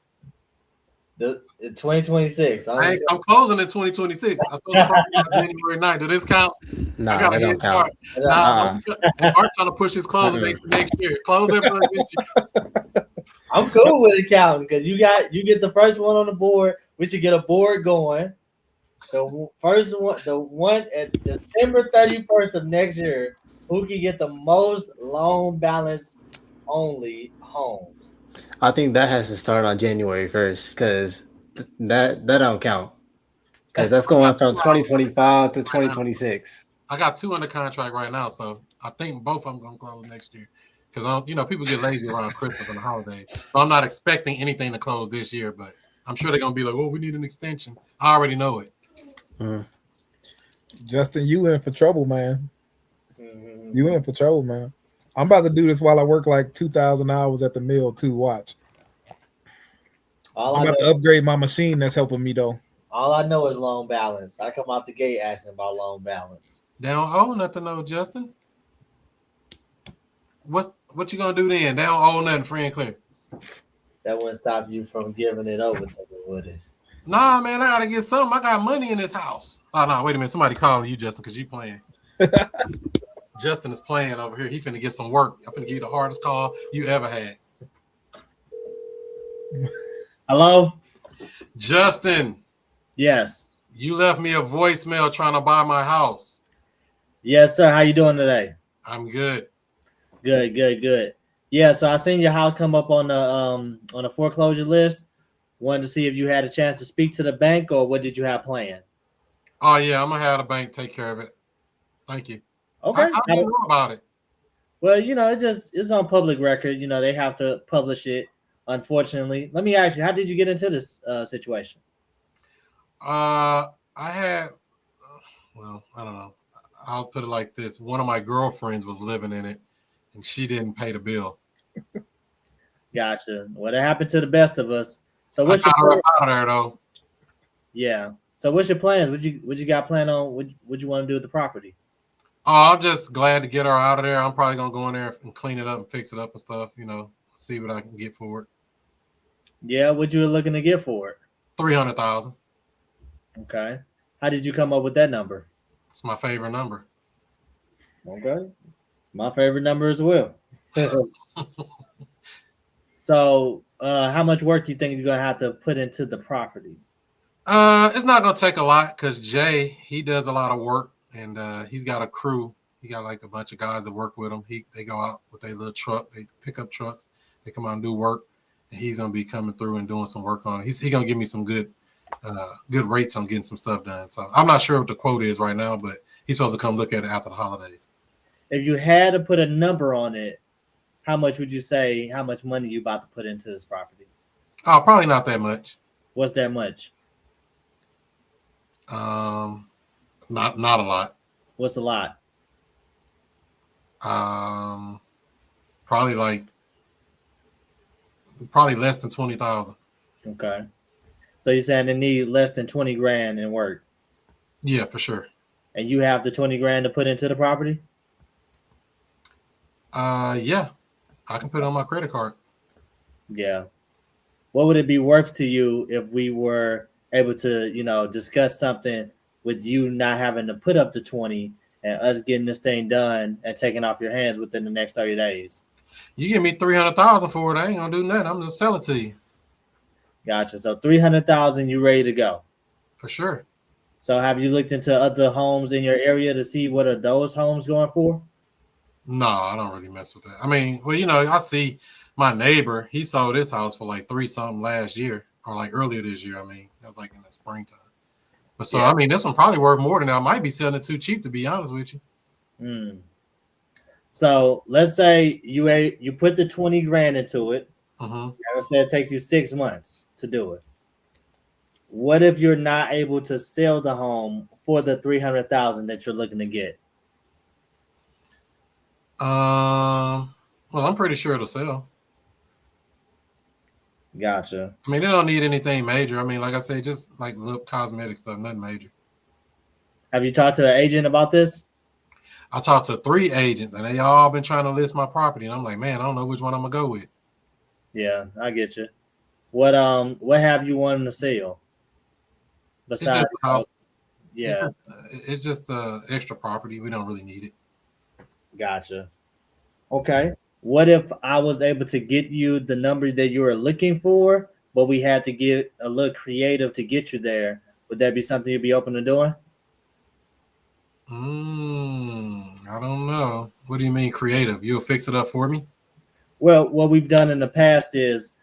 The 2026. I'm closing in 2026. I'm supposed to close January 9th. Do this count? Nah, that don't count. I'm trying to push his closing next year. Close it for this year. I'm cool with it counting because you get the first one on the board. We should get a board going. The first one, the one at December 31st of next year, who can get the most loan balance only homes? I think that has to start on January 1st because that don't count. Because that's going from 2025 to 2026. I got 2 under contract right now, so I think both of them gonna close next year. Because people get lazy around Christmas and the holidays, so I'm not expecting anything to close this year. But I'm sure they're gonna be like, "Oh, we need an extension." I already know it. Justin, you in for trouble, man. You in for trouble, man. I'm about to do this while I work like 2,000 hours at the mill too. Watch. I'm about to upgrade my machine that's helping me though. All I know is loan balance. I come out the gate asking about loan balance. They don't owe nothing, though, Justin. What you gonna do then? They don't owe nothing, free and clear. That wouldn't stop you from giving it over to me, would it? Nah, man, I gotta get something. I got money in this house. Oh no, wait a minute. Somebody calling you, Justin, because you playing. Justin is playing over here. He finna get some work. I'm finna give you the hardest call you ever had. Hello? Justin, Yes. you left me a voicemail trying to buy my house. Yes, sir. How you doing today? I'm good. Good. Yeah, so I seen your house come up on the foreclosure list. Wanted to see if you had a chance to speak to the bank or what did you have planned? Oh yeah, I'm gonna have the bank take care of it. Thank you. Okay. How do you know about it? Well, it's on public record. They have to publish it. Unfortunately, let me ask you, how did you get into this situation? I had, well, I don't know. I'll put it like this: one of my girlfriends was living in it, and she didn't pay the bill. Gotcha. Well, that happened to the best of us. So I what's got her your up out of there though. yeah? So what's your plans? What you got planned on? What you want to do with the property? Oh, I'm just glad to get her out of there. I'm probably gonna go in there and clean it up and fix it up and stuff. See what I can get for it. Yeah, what you were looking to get for it? 300,000. Okay. How did you come up with that number? It's my favorite number. Okay. My favorite number as well. So, how much work you think you're gonna have to put into the property? It's not gonna take a lot because Jay, he does a lot of work and he's got a crew. He got like a bunch of guys that work with him. They go out with their little truck, they pick up trucks, they come out and do work, and he's gonna be coming through and doing some work on it. He's gonna give me some good rates on getting some stuff done. So I'm not sure what the quote is right now, but he's supposed to come look at it after the holidays. If you had to put a number on it, how much would you say? How much money you about to put into this property? Oh, probably not that much. What's that much? Not a lot. What's a lot? Probably less than 20,000. Okay. So you're saying they need less than 20 grand in work? Yeah, for sure. And you have the 20 grand to put into the property? Yeah, I can put it on my credit card. Yeah. What would it be worth to you if we were able to, discuss something with you not having to put up the 20 and us getting this thing done and taking off your hands within the next 30 days? You give me 300,000 for it, I ain't gonna do nothing. I'm just sell it to you. Gotcha. So 300,000, you ready to go? For sure. So have you looked into other homes in your area to see what are those homes going for? No, I don't really mess with that. I mean, well, I see my neighbor, he sold his house for like 3-something last year or like earlier this year. I mean, that was like in the springtime. But so, yeah. I mean, this one probably worth more than that. I might be selling it too cheap, to be honest with you. So let's say you put the 20 grand into it. Mm-hmm. Let's say it takes you 6 months to do it. What if you're not able to sell the home for the 300,000 that you're looking to get? Well, I'm pretty sure it'll sell. Gotcha. I mean, it don't need anything major. I mean, like I say, just like little cosmetic stuff, nothing major. Have you talked to an agent about this? I talked to 3 agents, and they all been trying to list my property, and I'm like, man, I don't know which one I'm gonna go with. Yeah, I get you. What have you wanted to sell? Besides the house. Yeah. It's just extra property. We don't really need it. Gotcha. Okay. What if I was able to get you the number that you were looking for, but we had to get a little creative to get you there? Would that be something you'd be open to doing? I don't know. What do you mean creative? You'll fix it up for me? Well, what we've done in the past is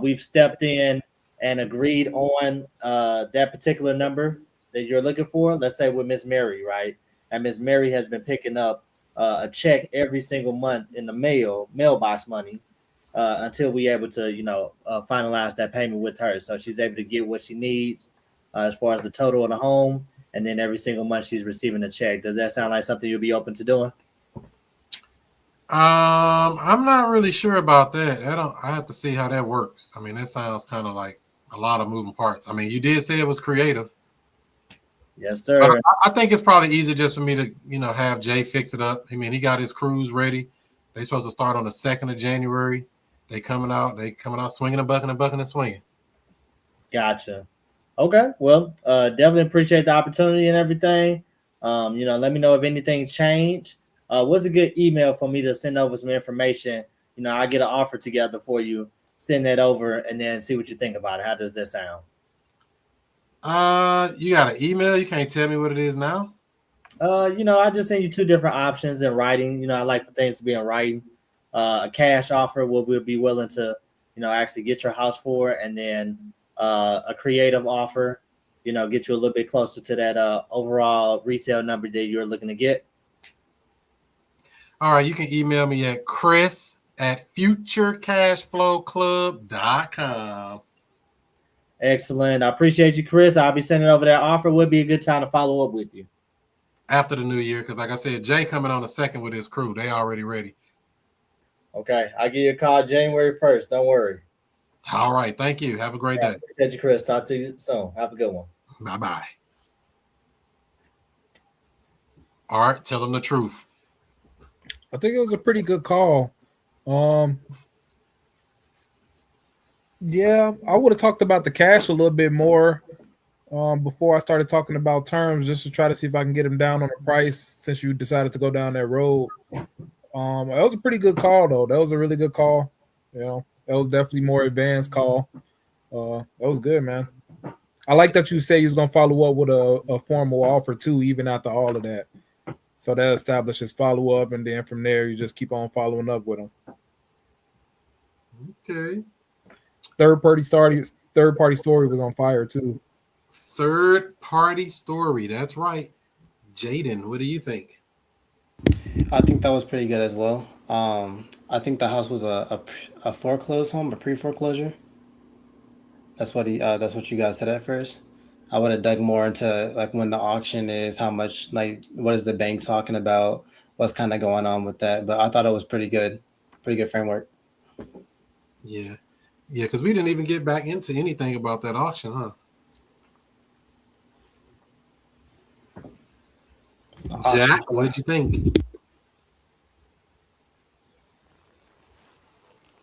we've stepped in and agreed on that particular number that you're looking for. Let's say with Miss Mary, right? And Miss Mary has been picking up a check every single month in the mailbox money until we able to, finalize that payment with her. So she's able to get what she needs as far as the total of the home. And then every single month she's receiving a check. Does that sound like something you'll be open to doing? I'm not really sure about that. I have to see how that works. I mean, that sounds kind of like a lot of moving parts. I mean, you did say it was creative. Yes, sir. But I think it's probably easier just for me to, have Jay fix it up. I mean, he got his crews ready. They're supposed to start on the 2nd of January. They coming out swinging and bucking and swinging. Gotcha. Okay. Well, definitely appreciate the opportunity and everything. Let me know if anything changed. What's a good email for me to send over some information? I get an offer together for you, send that over, and then see what you think about it. How does that sound? You got an email? You can't tell me what it is now? I just send you two different options in writing. I like for things to be in writing. A cash offer we'll be willing to, actually get your house for, and then a creative offer, get you a little bit closer to that overall retail number that you're looking to get. All right, you can email me at chris@futurecashflowclub.com. Excellent. I appreciate you, Chris. I'll be sending over that offer. Would be a good time to follow up with you. After the new year, because like I said, Jay coming on the 2nd with his crew. They already ready. Okay. I'll give you a call January 1st. Don't worry. All right. Thank you. Have a great day. Appreciate you, Chris. Talk to you soon. Have a good one. Bye-bye. All right. Tell them the truth. I think it was a pretty good call. Yeah, I would have talked about the cash a little bit more before I started talking about terms, just to try to see if I can get him down on the price since you decided to go down that road. That was a pretty good call, though. That was a really good call. That was definitely more advanced call. That was good, man. I like that you say he was going to follow up with a formal offer, too, even after all of that. So that establishes follow-up, and then from there, you just keep on following up with him. Okay. Third-party story was on fire, too. Third-party story. That's right. Jaden, what do you think? I think that was pretty good as well. I think the house was a foreclosed home, a pre-foreclosure. That's what you guys said at first. I would have dug more into like when the auction is, how much, like what is the bank talking about, what's kind of going on with that. But I thought it was pretty good framework. Yeah, because we didn't even get back into anything about that auction, huh? Jack, what did you think?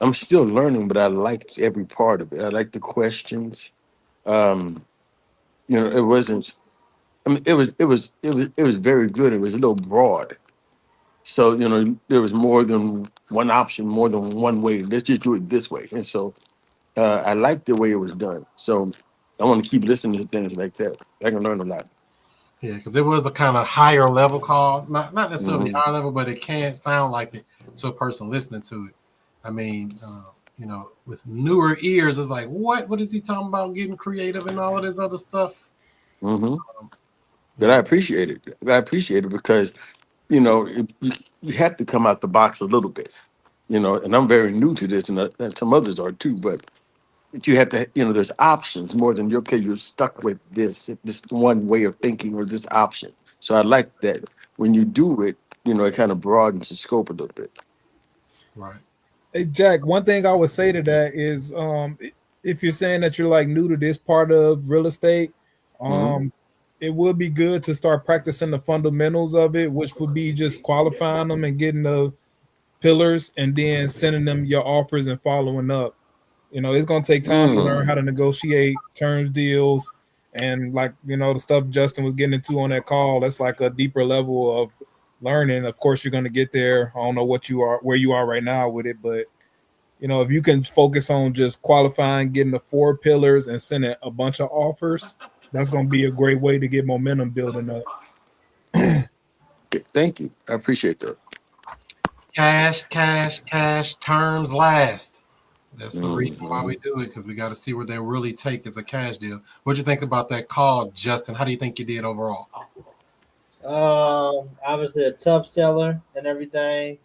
I'm still learning, but I liked every part of it. I liked the questions. It wasn't. I mean, it was very good. It was a little broad. So there was more than one option, more than one way. Let's just do it this way. And so I liked the way it was done. So I want to keep listening to things like that. I can learn a lot. Yeah, because it was a kind of higher level call, not necessarily Mhm. high level, but it can't sound like it to a person listening to it. I mean, with newer ears, it's like, what is he talking about? Getting creative and all of this other stuff. Mm-hmm. But I appreciate it. Because you have to come out the box a little bit. And I'm very new to this, and some others are too. But you have to, there's options more than you're stuck with this one way of thinking or this option. So I like that when you do it, it kind of broadens the scope a little bit. Right. Hey, Jack, one thing I would say to that is if you're saying that you're like new to this part of real estate, it would be good to start practicing the fundamentals of it, which would be just qualifying them and getting the pillars and then sending them your offers and following up. It's going to take time to learn how to negotiate terms, deals, and like, the stuff Justin was getting into on that call, that's like a deeper level of learning. Of course, you're going to get there. I don't know where you are right now with it, but if you can focus on just qualifying, getting the 4 pillars and sending a bunch of offers, that's going to be a great way to get momentum building up. Thank you. I appreciate that. Cash, terms last. That's the reason why we do it, because we got to see where they really take as a cash deal. What'd you think about that call, Justin? How do you think you did overall? Obviously a tough seller and everything.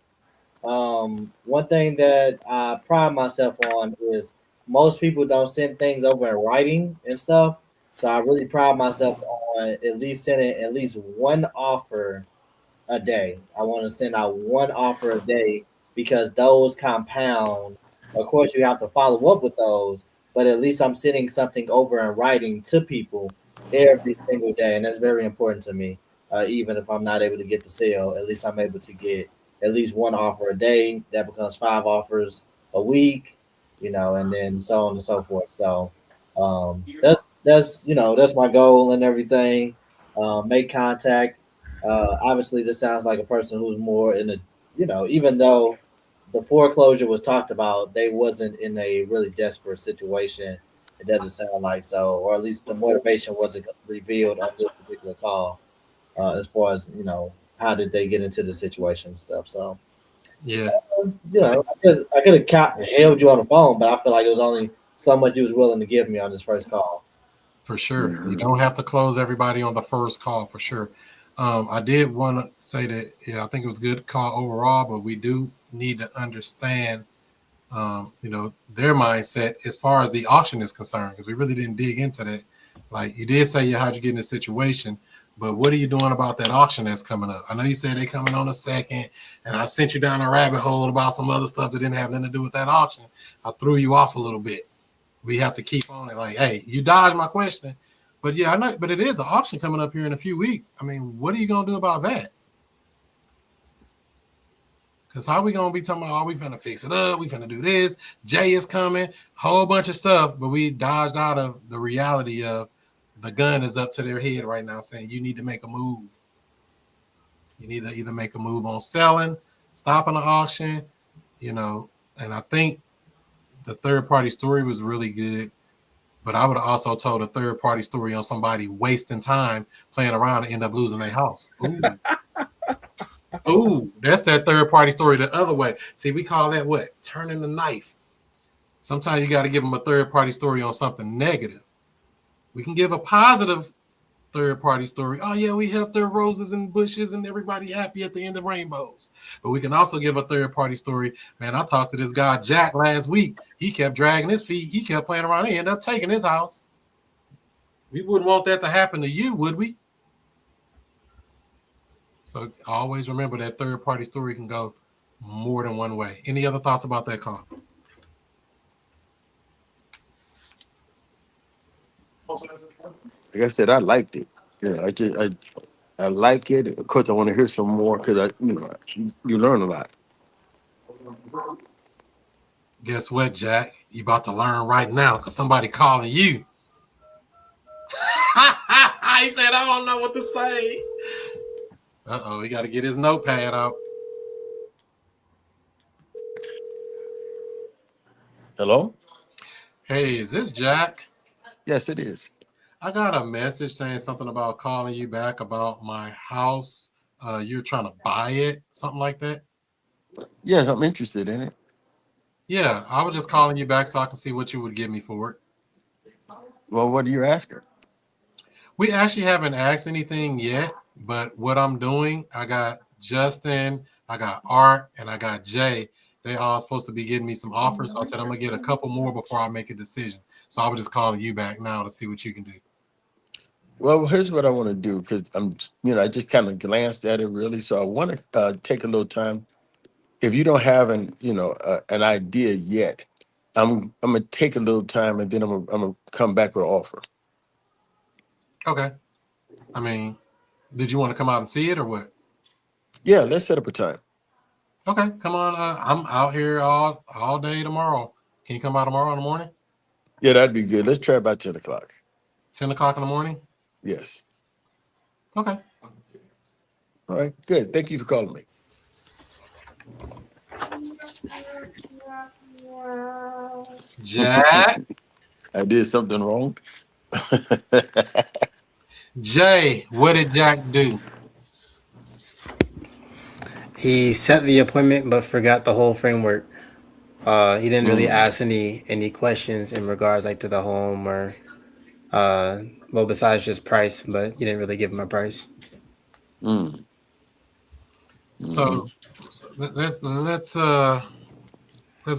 One thing that I pride myself on is most people don't send things over in writing and stuff. So I really pride myself on at least sending at least one offer a day. I want to send out one offer a day because those compound. Of course, you have to follow up with those, but at least I'm sending something over in writing to people every single day, and that's very important to me. Even if I'm not able to get the sale, at least I'm able to get at least one offer a day. That becomes 5 offers a week, and then so on and so forth. So that's my goal and everything. Make contact. Obviously, this sounds like a person who's more in a, even though the foreclosure was talked about, they wasn't in a really desperate situation. It doesn't sound like so, or at least the motivation wasn't revealed on this particular call. As far as how did they get into the situation and stuff. So Yeah, I could have held you on the phone, but I feel like it was only so much you was willing to give me on this first call. for sure. You don't have to close everybody on the first call, for sure. I did want to say that, yeah, I think it was a good call overall, but we do need to understand, their mindset as far as the auction is concerned, because we really didn't dig into that. Like you did say, yeah, how'd you get in this situation? But what are you doing about that auction that's coming up? I know you said they coming on a second, and I sent you down a rabbit hole about some other stuff that didn't have nothing to do with that auction. I threw you off a little bit. We have to keep on it. Like, hey, you dodged my question. But yeah, I know, but it is an auction coming up here in a few weeks. I mean, what are you gonna do about that? Because how we gonna be talking about, oh, we finna fix it up, we finna do this, Jay is coming, whole bunch of stuff, but we dodged out of the reality of the gun is up to their head right now saying you need to make a move. You need to either make a move on selling, stopping the auction, and I think the third party story was really good. But I would have also told a third party story on somebody wasting time playing around and end up losing their house. Ooh. Ooh, that's that third party story the other way. See, we call that what? Turning the knife. Sometimes you got to give them a third party story on something negative. We can give a positive third party story. Oh, yeah, we helped their roses and bushes and everybody happy at the end of rainbows. But we can also give a third party story. Man, I talked to this guy, Jack, last week. He kept dragging his feet. He kept playing around. He ended up taking his house. We wouldn't want that to happen to you, would we? So always remember that third party story can go more than one way. Any other thoughts about that call? Like I said, I liked it. Yeah, I like it. Of course, I want to hear some more because you learn a lot. Guess what, Jack? You about to learn right now because somebody calling you. He said, I don't know what to say. Uh-oh, he got to get his notepad out. Hello? Hey, is this Jack? Yes, it is. I got a message saying something about calling you back about my house. You're trying to buy it, something like that. Yes, I'm interested in it. Yeah, I was just calling you back so I can see what you would give me for it. Well, what are you asking? We actually haven't asked anything yet, but what I'm doing, I got Justin, I got Art, and I got Jay. They all supposed to be getting me some offers. So I said I'm gonna get a couple more before I make a decision. So I was just calling you back now to see what you can do. Well, here's what I want to do because I just kind of glanced at it really. So I want to take a little time. If you don't have an idea yet, I'm gonna take a little time and then I'm gonna come back with an offer. Okay. I mean, did you want to come out and see it or what? Yeah, let's set up a time. Okay, come on. I'm out here all day tomorrow. Can you come by tomorrow in the morning? Yeah, that'd be good. Let's try about 10 o'clock. 10 o'clock in the morning? Yes. Okay. All right, good. Thank you for calling me. Jack. I did something wrong. Jay, what did Jack do? He set the appointment but forgot the whole framework. He didn't really ask any questions in regards to the home or besides just price, but he didn't really give him a price. So let's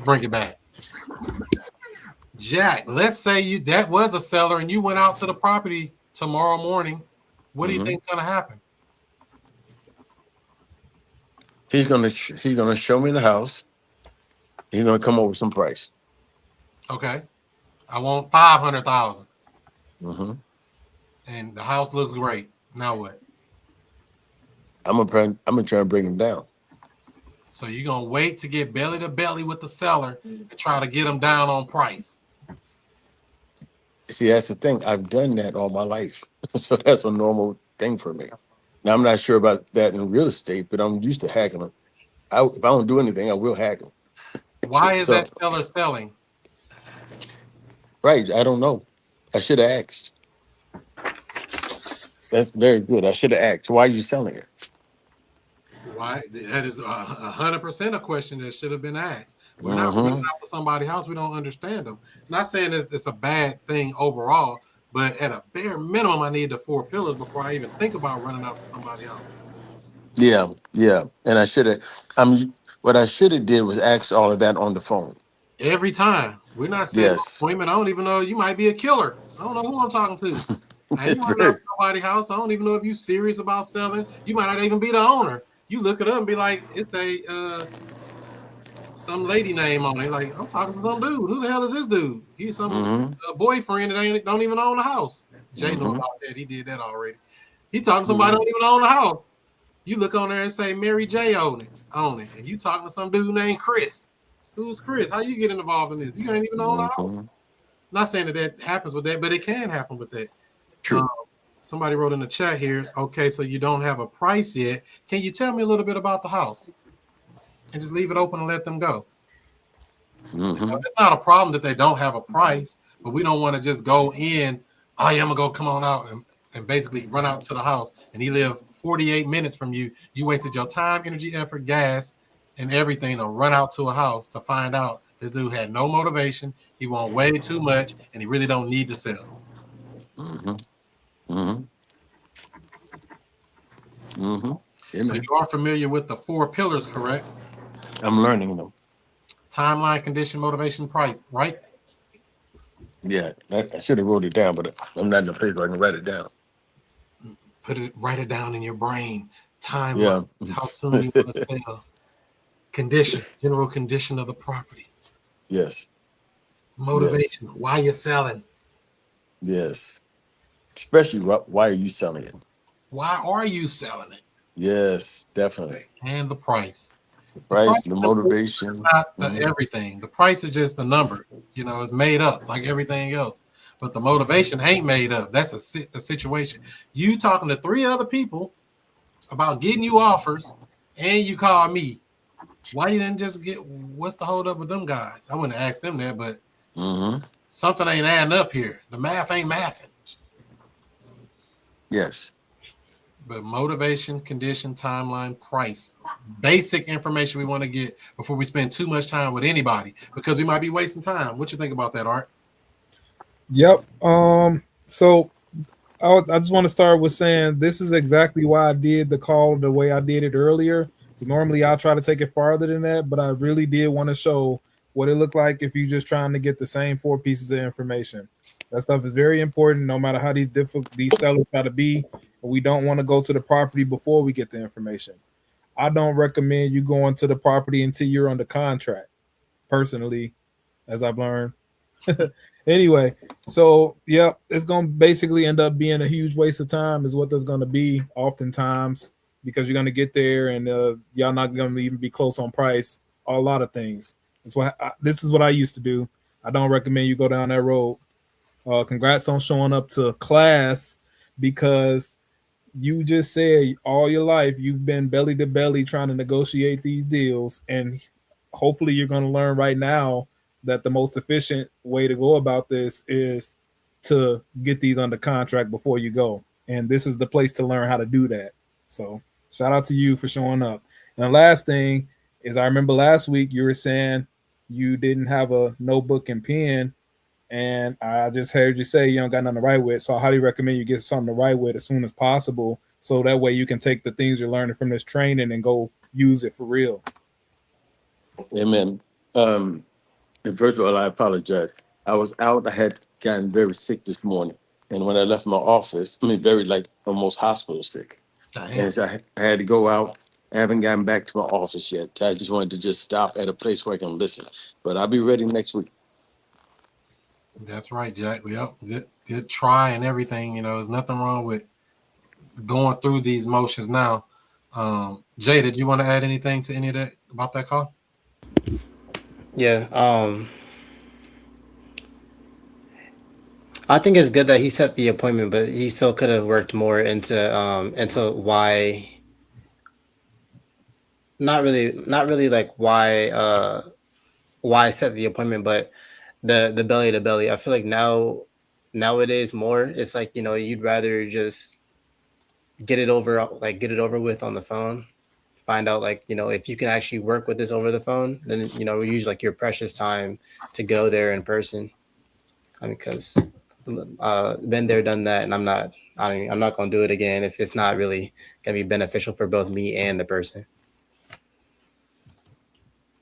bring it back. Jack, let's say that was a seller and you went out to the property tomorrow morning. What do you think is going to happen? He's gonna show me the house. He's gonna come up with some price. Okay. I want 500,000. I'm And the house looks great. Now what? gonna try and bring him down. So you're going to wait to get belly to belly with the seller and try to get him down on price. See, that's the thing. I've done that all my life, so that's a normal thing for me. Now I'm not sure about that in real estate, but I'm used to hacking them. If I don't do anything, I will hack them. Why is So that seller selling? right, I don't know. I should have asked. That's very good. I should have asked. Why are you selling it? Why? That is 100% a question that should have been asked. We're not Mm-hmm. running after somebody's house. We don't understand them. Not saying it's a bad thing overall, but at a bare minimum, I need the 4 pillars before I even think about running after somebody else. Yeah, yeah. And I should have. What I should have did was ask all of that on the phone. Every time. We're not setting an Yes. appointment. I don't even know you might be a killer. I don't know who I'm talking to. I ain't It's running very. after nobody's house. I don't even know if you're serious about selling. You might not even be the owner. You look it up and be like, it's a some lady name on it. Like, I'm talking to some dude. Who the hell is this dude? He's some Mm-hmm. boyfriend that don't even own the house. Jay know Mm-hmm. about that. He did that already. He talking to somebody don't even own the house. You look on there and say Mary J own it. And you talking to some dude named Chris. Who's Chris? How you get involved in this? You ain't even own the house. Mm-hmm. Not saying that happens with that, but it can happen with that. True. Somebody wrote in the chat here, okay, so you don't have a price yet. Can you tell me a little bit about the house? And just leave it open and let them go. Mm-hmm. It's not a problem that they don't have a price, but we don't want to just go in, oh, yeah, I'm going to go come on out and basically run out to the house. And he lived 48 minutes from you. You wasted your time, energy, effort, gas, and everything to run out to a house to find out this dude had no motivation. He want way too much, and he really don't need to sell. Mm-hmm. Mm-hmm. Mm-hmm. So you are familiar with the 4 pillars, correct? I'm learning them. Timeline, condition, motivation, price, right? Yeah, I should have wrote it down, but I'm not in the place where I can write it down. Write it down in your brain. Yeah. Timeline, how soon you want to sell. Condition, general condition of the property. Yes. Motivation, why you're selling. Yes. Especially why are you selling it? Why are you selling it? Yes, definitely. And the price. The price, the motivation. Not the everything. The price is just a number. It's made up like everything else. But the motivation ain't made up. That's a situation. You talking to 3 other people about getting you offers, and you call me. Why you didn't just what's the hold up with them guys? I wouldn't ask them that, but something ain't adding up here. The math ain't mathing. Yes. But motivation, condition, timeline, price. Basic information we want to get before we spend too much time with anybody, because we might be wasting time. What you think about that, Art? Yep. So I just want to start with saying this is exactly why I did the call the way I did it earlier. Normally I'll try to take it farther than that, but I really did want to show what it looked like if you're just trying to get the same 4 pieces of information. That stuff is very important no matter how these sellers try to be. We don't want to go to the property before we get the information. I don't recommend you going to the property until you're under contract, personally, as I've learned. Anyway, so yeah, it's gonna basically end up being a huge waste of time, is what there's gonna be oftentimes, because you're gonna get there and y'all not gonna even be close on price. A lot of things. This is what I used to do. I don't recommend you go down that road. Congrats on showing up to class, because you just said all your life you've been belly to belly trying to negotiate these deals, and hopefully you're going to learn right now that the most efficient way to go about this is to get these under contract before you go, and this is the place to learn how to do that. So shout out to you for showing up. And the last thing is, I remember last week you were saying you didn't have a notebook and pen, and I just heard you say you don't got nothing to write with. So I highly recommend you get something to write with as soon as possible, so that way you can take the things you're learning from this training and go use it for real. Amen. And first of all, I apologize. I was out. I had gotten very sick this morning. And when I left my office, very almost hospital sick. And so I had to go out. I haven't gotten back to my office yet. I just wanted to just stop at a place where I can listen. But I'll be ready next week. That's right, Jack. Yep. Good try and everything. There's nothing wrong with going through these motions now. Jay, did you want to add anything to any of that about that call? Yeah. I think it's good that he set the appointment, but he still could have worked more into why. Not really like why set the appointment, but the belly to belly. I feel like nowadays more it's like, you'd rather just get it over with on the phone. Find out, like, if you can actually work with this over the phone, then we use like your precious time to go there in person. I mean, because been there, done that, and I'm not gonna do it again if it's not really gonna be beneficial for both me and the person.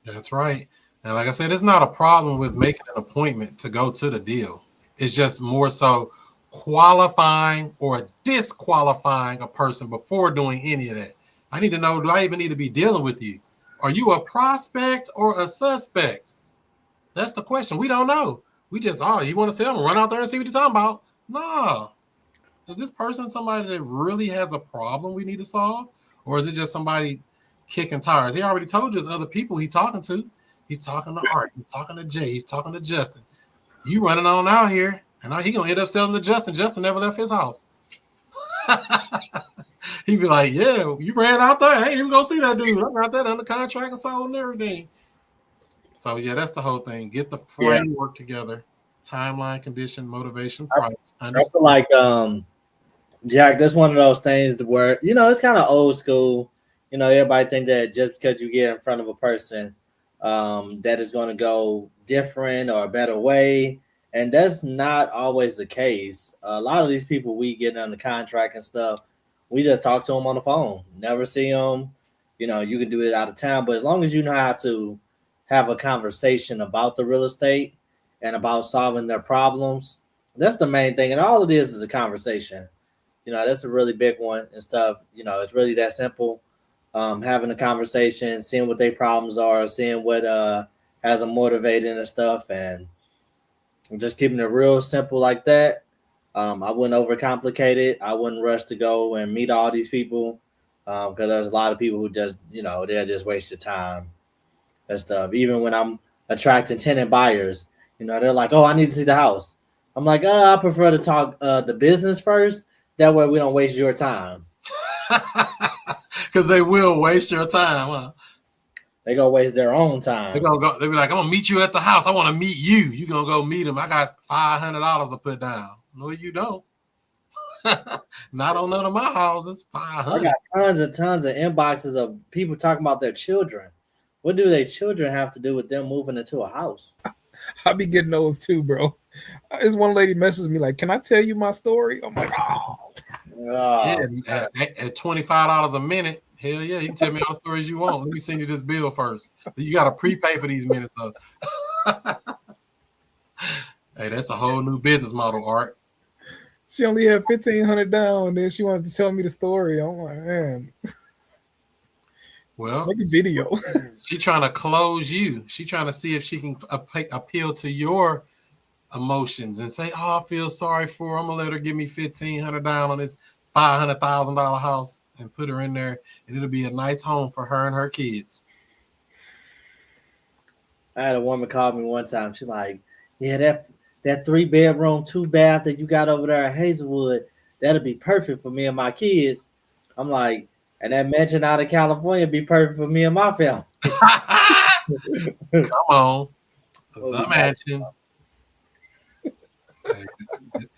That's right. And like I said, it's not a problem with making an appointment to go to the deal. It's just more so qualifying or disqualifying a person before doing any of that. I need to know, do I even need to be dealing with you? Are you a prospect or a suspect? That's the question. We don't know. We just, you want to sell them? Run out there and see what you're talking about. No. Is this person somebody that really has a problem we need to solve? Or is it just somebody kicking tires? He already told you there's other people he's talking to. He's talking to Art. He's talking to Jay. He's talking to Justin. You running on out here, and now he going to end up selling to Justin. Justin never left his house. He'd be like, yeah, you ran out there. I ain't even going to see that dude. I got that under contract and sold and everything. So, yeah, that's the whole thing. Get the framework together. Timeline, condition, motivation, price. I feel like, Jack, that's one of those things where, it's kind of old school. Everybody think that just because you get in front of a person, that is going to go different or a better way. And that's not always the case. A lot of these people we get under contract and stuff, we just talk to them on the phone. Never see them. You can do it out of town. But as long as you know how to have a conversation about the real estate and about solving their problems, that's the main thing. And all it is a conversation. That's a really big one and stuff. It's really that simple. Having a conversation, seeing what their problems are, seeing what has them motivated and stuff, and just keeping it real simple like that. I wouldn't overcomplicate it. I wouldn't rush to go and meet all these people because there's a lot of people who just, they'll just waste your time and stuff. Even when I'm attracting tenant buyers, they're like, oh, I need to see the house. I'm like, I prefer to talk the business first. That way we don't waste your time. Because they will waste your time, huh? They gonna waste their own time. They'll be like, I'm gonna meet you at the house. I want to meet you. You gonna go meet him. I got $500 to put down. No, you don't. Not on none of my houses. $500. I got tons of inboxes of people talking about their children. What do their children have to do with them moving into a house? I be getting those too, bro. This one lady messages me like, "Can I tell you my story?" I'm like, "Oh." Yeah, at $25 a minute, hell yeah, you can tell me all the stories you want. Let me send you this bill first. You got to prepay for these minutes, though. Hey, that's a whole new business model, Art. She only had $1,500 down, and then she wanted to tell me the story. I'm like, man. Well, make a video. She trying to close you. She trying to see if she can appeal to your emotions and say, "Oh, I feel sorry for her. I'm gonna let her give me $1,500 down on this $500,000 house and put her in there, and it'll be a nice home for her and her kids." I had a woman call me one time. She's like, "Yeah, that 3-bedroom, 2-bath that you got over there at Hazelwood, that'll be perfect for me and my kids." I'm like, and that mansion out of California be perfect for me and my family. Come on, the mansion.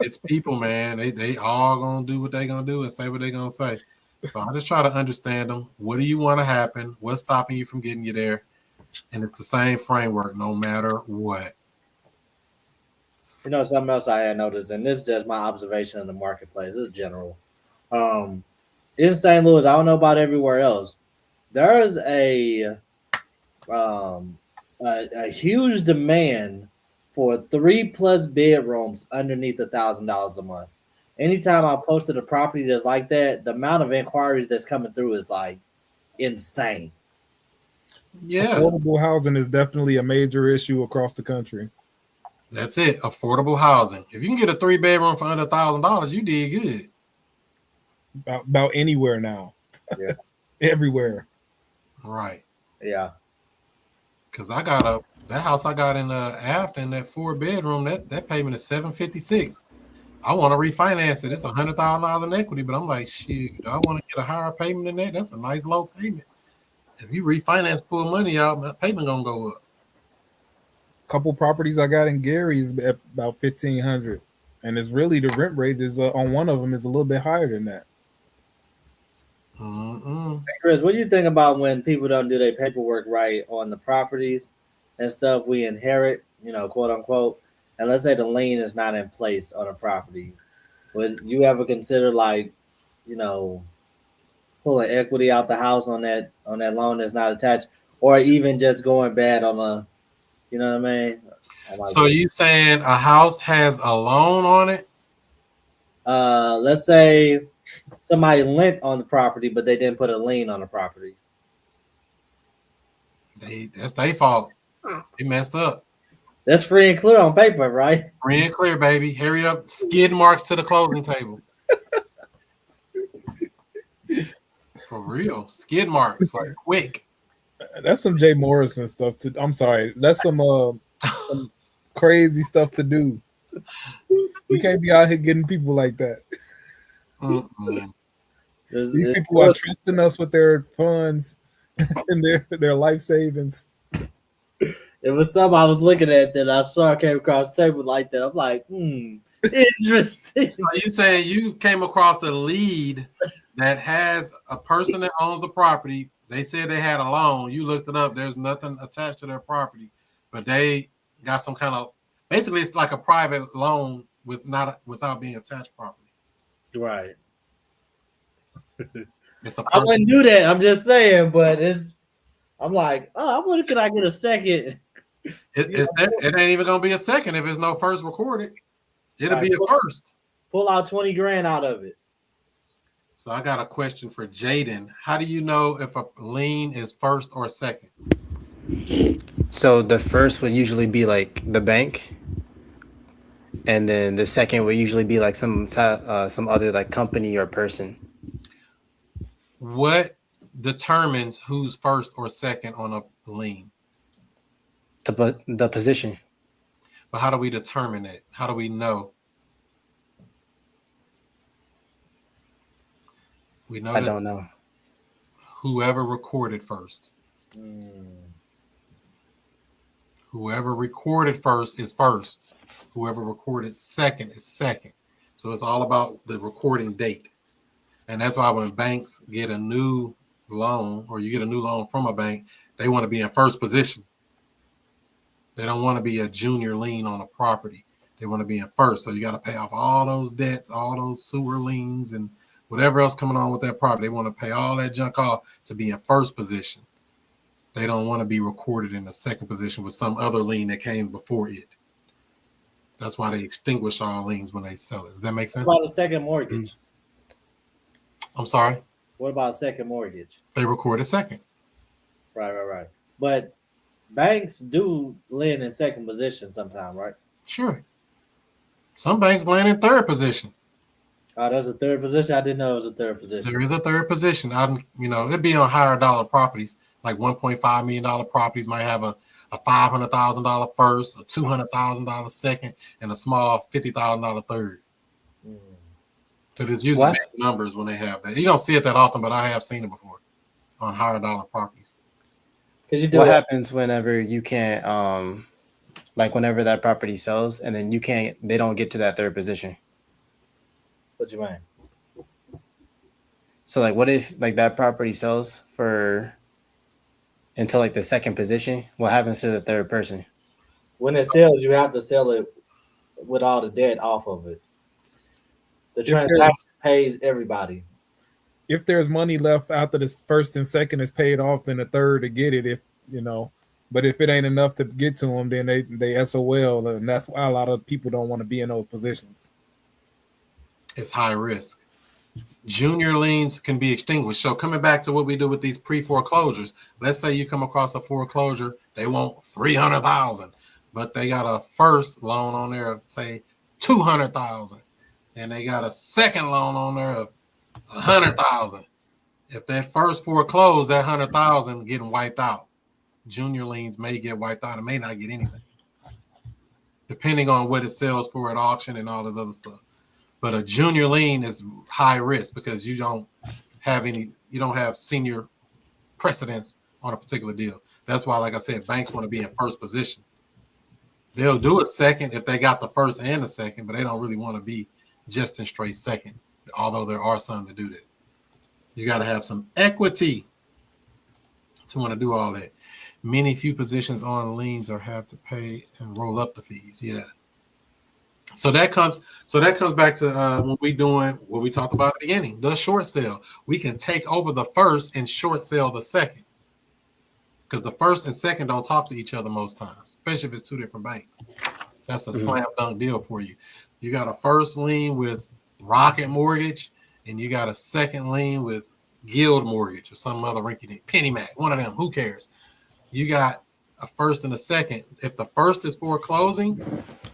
It's people, man. They all gonna do what they gonna do and say what they gonna say. So I just try to understand them. What do you want to happen? What's stopping you from getting you there? And it's the same framework, no matter what. Something else I had noticed, and this is just my observation in the marketplace. This is general. In St. Louis, I don't know about everywhere else. There's a huge demand for 3+ bedrooms underneath $1,000 a month. Anytime I posted a property that's like that, the amount of inquiries that's coming through is like insane. Yeah, affordable housing is definitely a major issue across the country. That's it. Affordable housing. If you can get a 3-bedroom for under $1,000, you did good. About anywhere now. Yeah. Everywhere. Right. Yeah. Because that house I got in Afton, that 4-bedroom, that payment is $756. I want to refinance it. It's $100,000 in equity, but I'm like, shoot, do I want to get a higher payment than that? That's a nice low payment. If you refinance, pull money out, my payment gonna go up. Couple properties I got in Gary is at about 1,500, and it's really the rent rate is on one of them is a little bit higher than that. Mm-mm. Hey, Chris, what do you think about when people don't do their paperwork right on the properties and stuff we inherit, quote unquote, and let's say the lien is not in place on a property? Would you ever consider you know, pulling equity out the house on that loan that's not attached, or even just going bad on a, you know what I mean? So you saying a house has a loan on it? Let's say somebody lent on the property, but they didn't put a lien on the property. That's their fault. They messed up. That's free and clear on paper, right? Free and clear, baby. Hurry up. Skid marks to the closing table. For real. Skid marks, like quick. That's some Jay Morrison stuff. I'm sorry. That's some crazy stuff to do. You can't be out here getting people like that. Mm-mm. These people are trusting us with their funds and their life savings. It was something I was looking at that I saw came across the table like that. I'm like, interesting. So you saying you came across a lead that has a person that owns the property. They said they had a loan. You looked it up. There's nothing attached to their property, but they got some kind of, basically it's like a private loan without being attached property. Right. I wouldn't do that. I'm just saying, but I'm like, I wonder, could I get a second? It ain't even gonna be a second if there's no first recorded. It'll be a first. Pull out 20 grand out of it. So I got a question for Jaden. How do you know if a lien is first or second? So the first would usually be like the bank, and then the second would usually be like some other like company or person. What determines who's first or second on a lien? The position. But how do we determine it? How do we know? We know. I don't know. Whoever recorded first. Whoever recorded first is first. Whoever recorded second is second. So it's all about the recording date. And that's why when banks get a new loan, or you get a new loan from a bank, they want to be in first position. They don't want to be a junior lien on a property. They want to be in first. So you got to pay off all those debts, all those sewer liens, and whatever else coming on with that property. They want to pay all that junk off to be in first position. They don't want to be recorded in the second position with some other lien that came before it. That's why they extinguish all liens when they sell it. Does that make sense? What about a second mortgage? I'm sorry? What about a second mortgage? They record a second. Right. But banks do lend in second position sometimes, right? Sure. Some banks land in third position. Oh, there's a third position? I didn't know it was a third position. There is a third position. It'd be on higher dollar properties, like $1.5 million properties might have a $500,000 first, a $200,000 second, and a small $50,000 third. So there's usually big numbers when they have that. You don't see it that often, but I have seen it before on higher dollar properties. What happens whenever you can't, like whenever that property sells and then they don't get to that third position? What you mean? So like, what if like that property sells until like the second position? What happens to the third person? When it sells, you have to sell it with all the debt off of it. The transaction pays everybody. If there's money left after the first and second is paid off, then the third to get it. But if it ain't enough to get to them, then they SOL, and that's why a lot of people don't want to be in those positions. It's high risk. Junior liens can be extinguished. So coming back to what we do with these pre-foreclosures, let's say you come across a foreclosure, they want $300,000, but they got a first loan on there of say $200,000, and they got a second loan on there of $100,000. If that first foreclosed, that $100,000 getting wiped out. Junior liens may get wiped out. It may not get anything, depending on what it sells for at auction and all this other stuff. But a junior lien is high risk because you don't have senior precedence on a particular deal. That's why, like I said, banks want to be in first position. They'll do a second if they got the first and the second, but they don't really want to be just in straight second, although there are some that do that. You got to have some equity to want to do all that. Few positions on liens or have to pay and roll up the fees. Yeah. So that comes back to when we doing what we talked about at the beginning, the short sale. We can take over the first and short sell the second. Because the first and second don't talk to each other most times, especially if it's two different banks. That's a slam dunk deal for you. You got a first lien with Rocket Mortgage, and you got a second lien with Guild Mortgage or some other rinky-dink, Penny Mac, one of them. Who cares? You got a first and a second. If the first is foreclosing,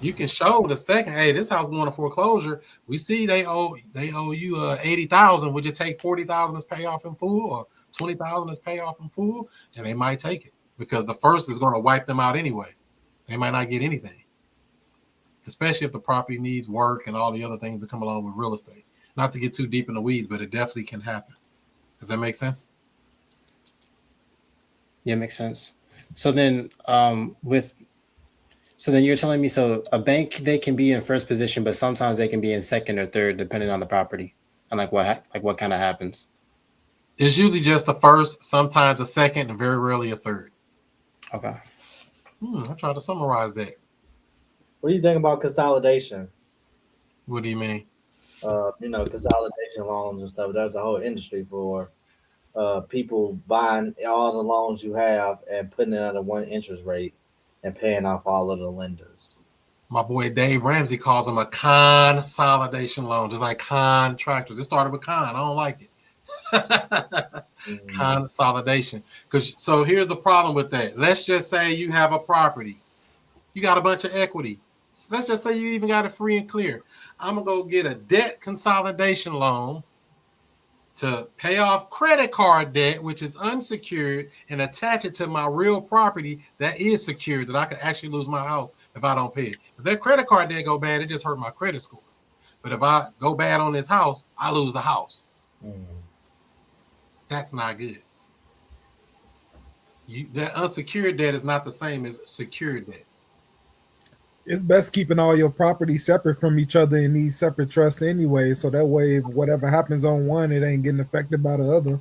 you can show the second, hey, this house going to foreclosure. We see they owe you $80,000. Would you take $40,000 as payoff in full, or $20,000 as payoff in full? And they might take it because the first is going to wipe them out anyway. They might not get anything, especially if the property needs work and all the other things that come along with real estate. Not to get too deep in the weeds, but it definitely can happen. Does that make sense? Yeah, makes sense. So then you're telling me, so a bank, they can be in first position, but sometimes they can be in second or third, depending on the property and what kind of happens. It's usually just the first, sometimes a second, and very rarely a third. Okay. I tried to summarize that. What do you think about consolidation? What do you mean? Consolidation loans and stuff. There's a whole industry for people buying all the loans you have and putting it under one interest rate and paying off all of the lenders. My boy Dave Ramsey calls them a consolidation loan, just like contractors. It started with con. I don't like it. Consolidation. So here's the problem with that. Let's just say you have a property. You got a bunch of equity. Let's just say you even got it free and clear. I'm going to go get a debt consolidation loan to pay off credit card debt, which is unsecured, and attach it to my real property that is secured, that I could actually lose my house if I don't pay it. If that credit card debt go bad, it just hurt my credit score. But if I go bad on this house, I lose the house. That's not good. That unsecured debt is not the same as secured debt. It's best keeping all your properties separate from each other in these separate trusts anyway, so that way if whatever happens on one, it ain't getting affected by the other.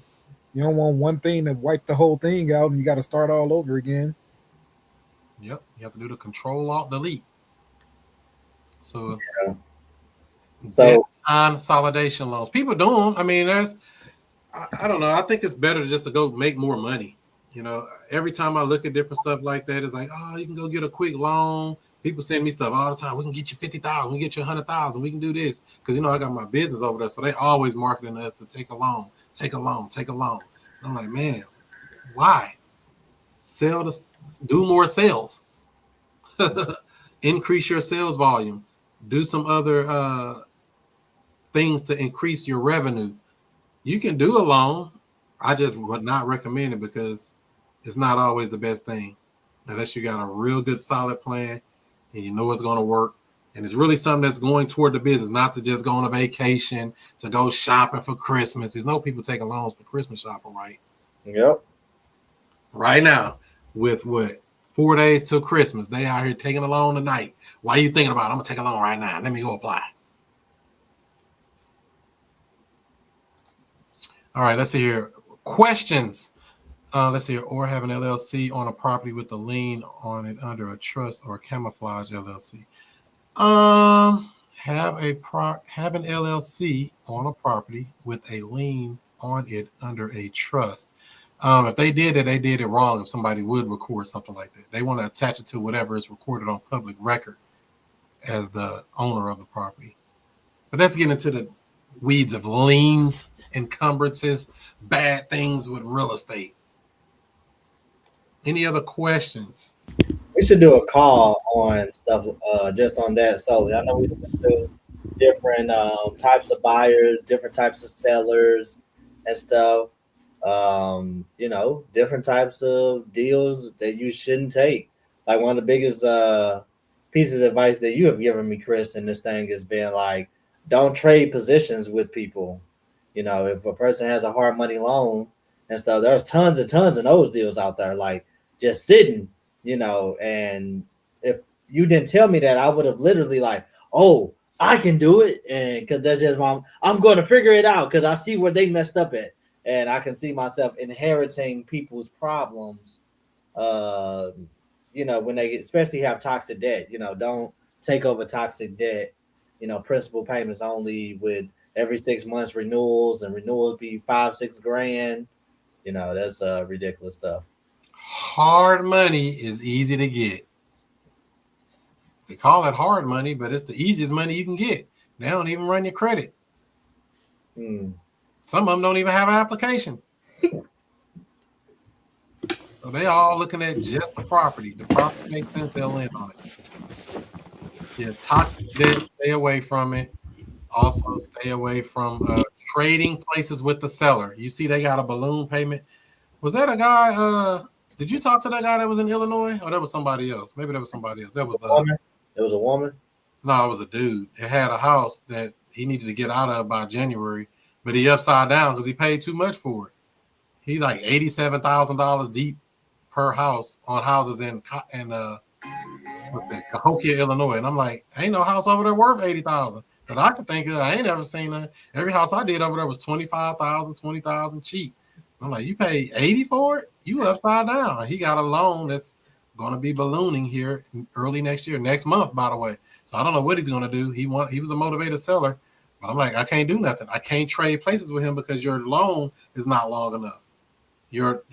You don't want one thing to wipe the whole thing out and you got to start all over again. Yep, you have to do the Control-Alt-Delete. So consolidation loans, people do them. I mean, I don't know. I think it's better just to go make more money. Every time I look at different stuff like that, it's like, oh, you can go get a quick loan. People send me stuff all the time. We can get you 50,000. We can get you 100,000. We can do this because I got my business over there, so they always marketing us to take a loan, take a loan, take a loan. And I'm like, man, why? Do more sales, increase your sales volume, do some other things to increase your revenue. You can do a loan. I just would not recommend it because it's not always the best thing unless you got a real good solid plan. And you know it's going to work. And it's really something that's going toward the business, not to just go on a vacation, to go shopping for Christmas. There's no people taking loans for Christmas shopping, right? Yep. Right now, with 4 days till Christmas, they out here taking a loan tonight. Why are you thinking about it? I'm going to take a loan right now. Let me go apply. All right, let's see here. Questions. Let's see here. Or have an LLC on a property with a lien on it under a trust or camouflage LLC. Have an LLC on a property with a lien on it under a trust. If they did it, they did it wrong. If somebody would record something like that, they want to attach it to whatever is recorded on public record as the owner of the property. But let's get into the weeds of liens, encumbrances, bad things with real estate. Any other questions? We should do a call on stuff just on that solely. I know we do different types of buyers, different types of sellers and stuff. Different types of deals that you shouldn't take. Like one of the biggest pieces of advice that you have given me, Chris, in this thing has been like, don't trade positions with people. You know, if a person has a hard money loan and stuff, there's tons and tons of those deals out there, like just sitting, you know. And if you didn't tell me that, I would have literally like, oh, I can do it, and because that's just I'm going to figure it out because I see where they messed up at, and I can see myself inheriting people's problems. Uh, you know, when they especially have toxic debt, you know, don't take over toxic debt. You know, principal payments only with every 6 months renewals, and renewals be 5-6 grand. You know, that's ridiculous stuff. Hard money is easy to get. They call it hard money, but it's the easiest money you can get. They don't even run your credit. Hmm. Some of them don't even have an application. So they all looking at just the property. The property makes sense, they'll lend on it. Yeah, toxic debt, stay away from it. Also, stay away from trading places with the seller. You see, they got a balloon payment. Was that a guy? Did you talk to that guy that was in Illinois, or that was somebody else? Maybe that was somebody else. That was Woman? It was a woman. no, it was a dude. It had a house that he needed to get out of by January, but he upside down because he paid too much for it. He like $87,000 deep per house on houses in what's that, Cahokia, Illinois. And I'm like, ain't no house over there worth 80,000 that I could think of. I ain't ever seen that. Every house I did over there was 25,000, 20,000 cheap. I'm like, you pay 80 for it? You upside down. He got a loan that's going to be ballooning here early next year, next month, by the way. So I don't know what he's going to do. He was a motivated seller, but I'm like, I can't do nothing. I can't trade places with him because your loan is not long enough. Your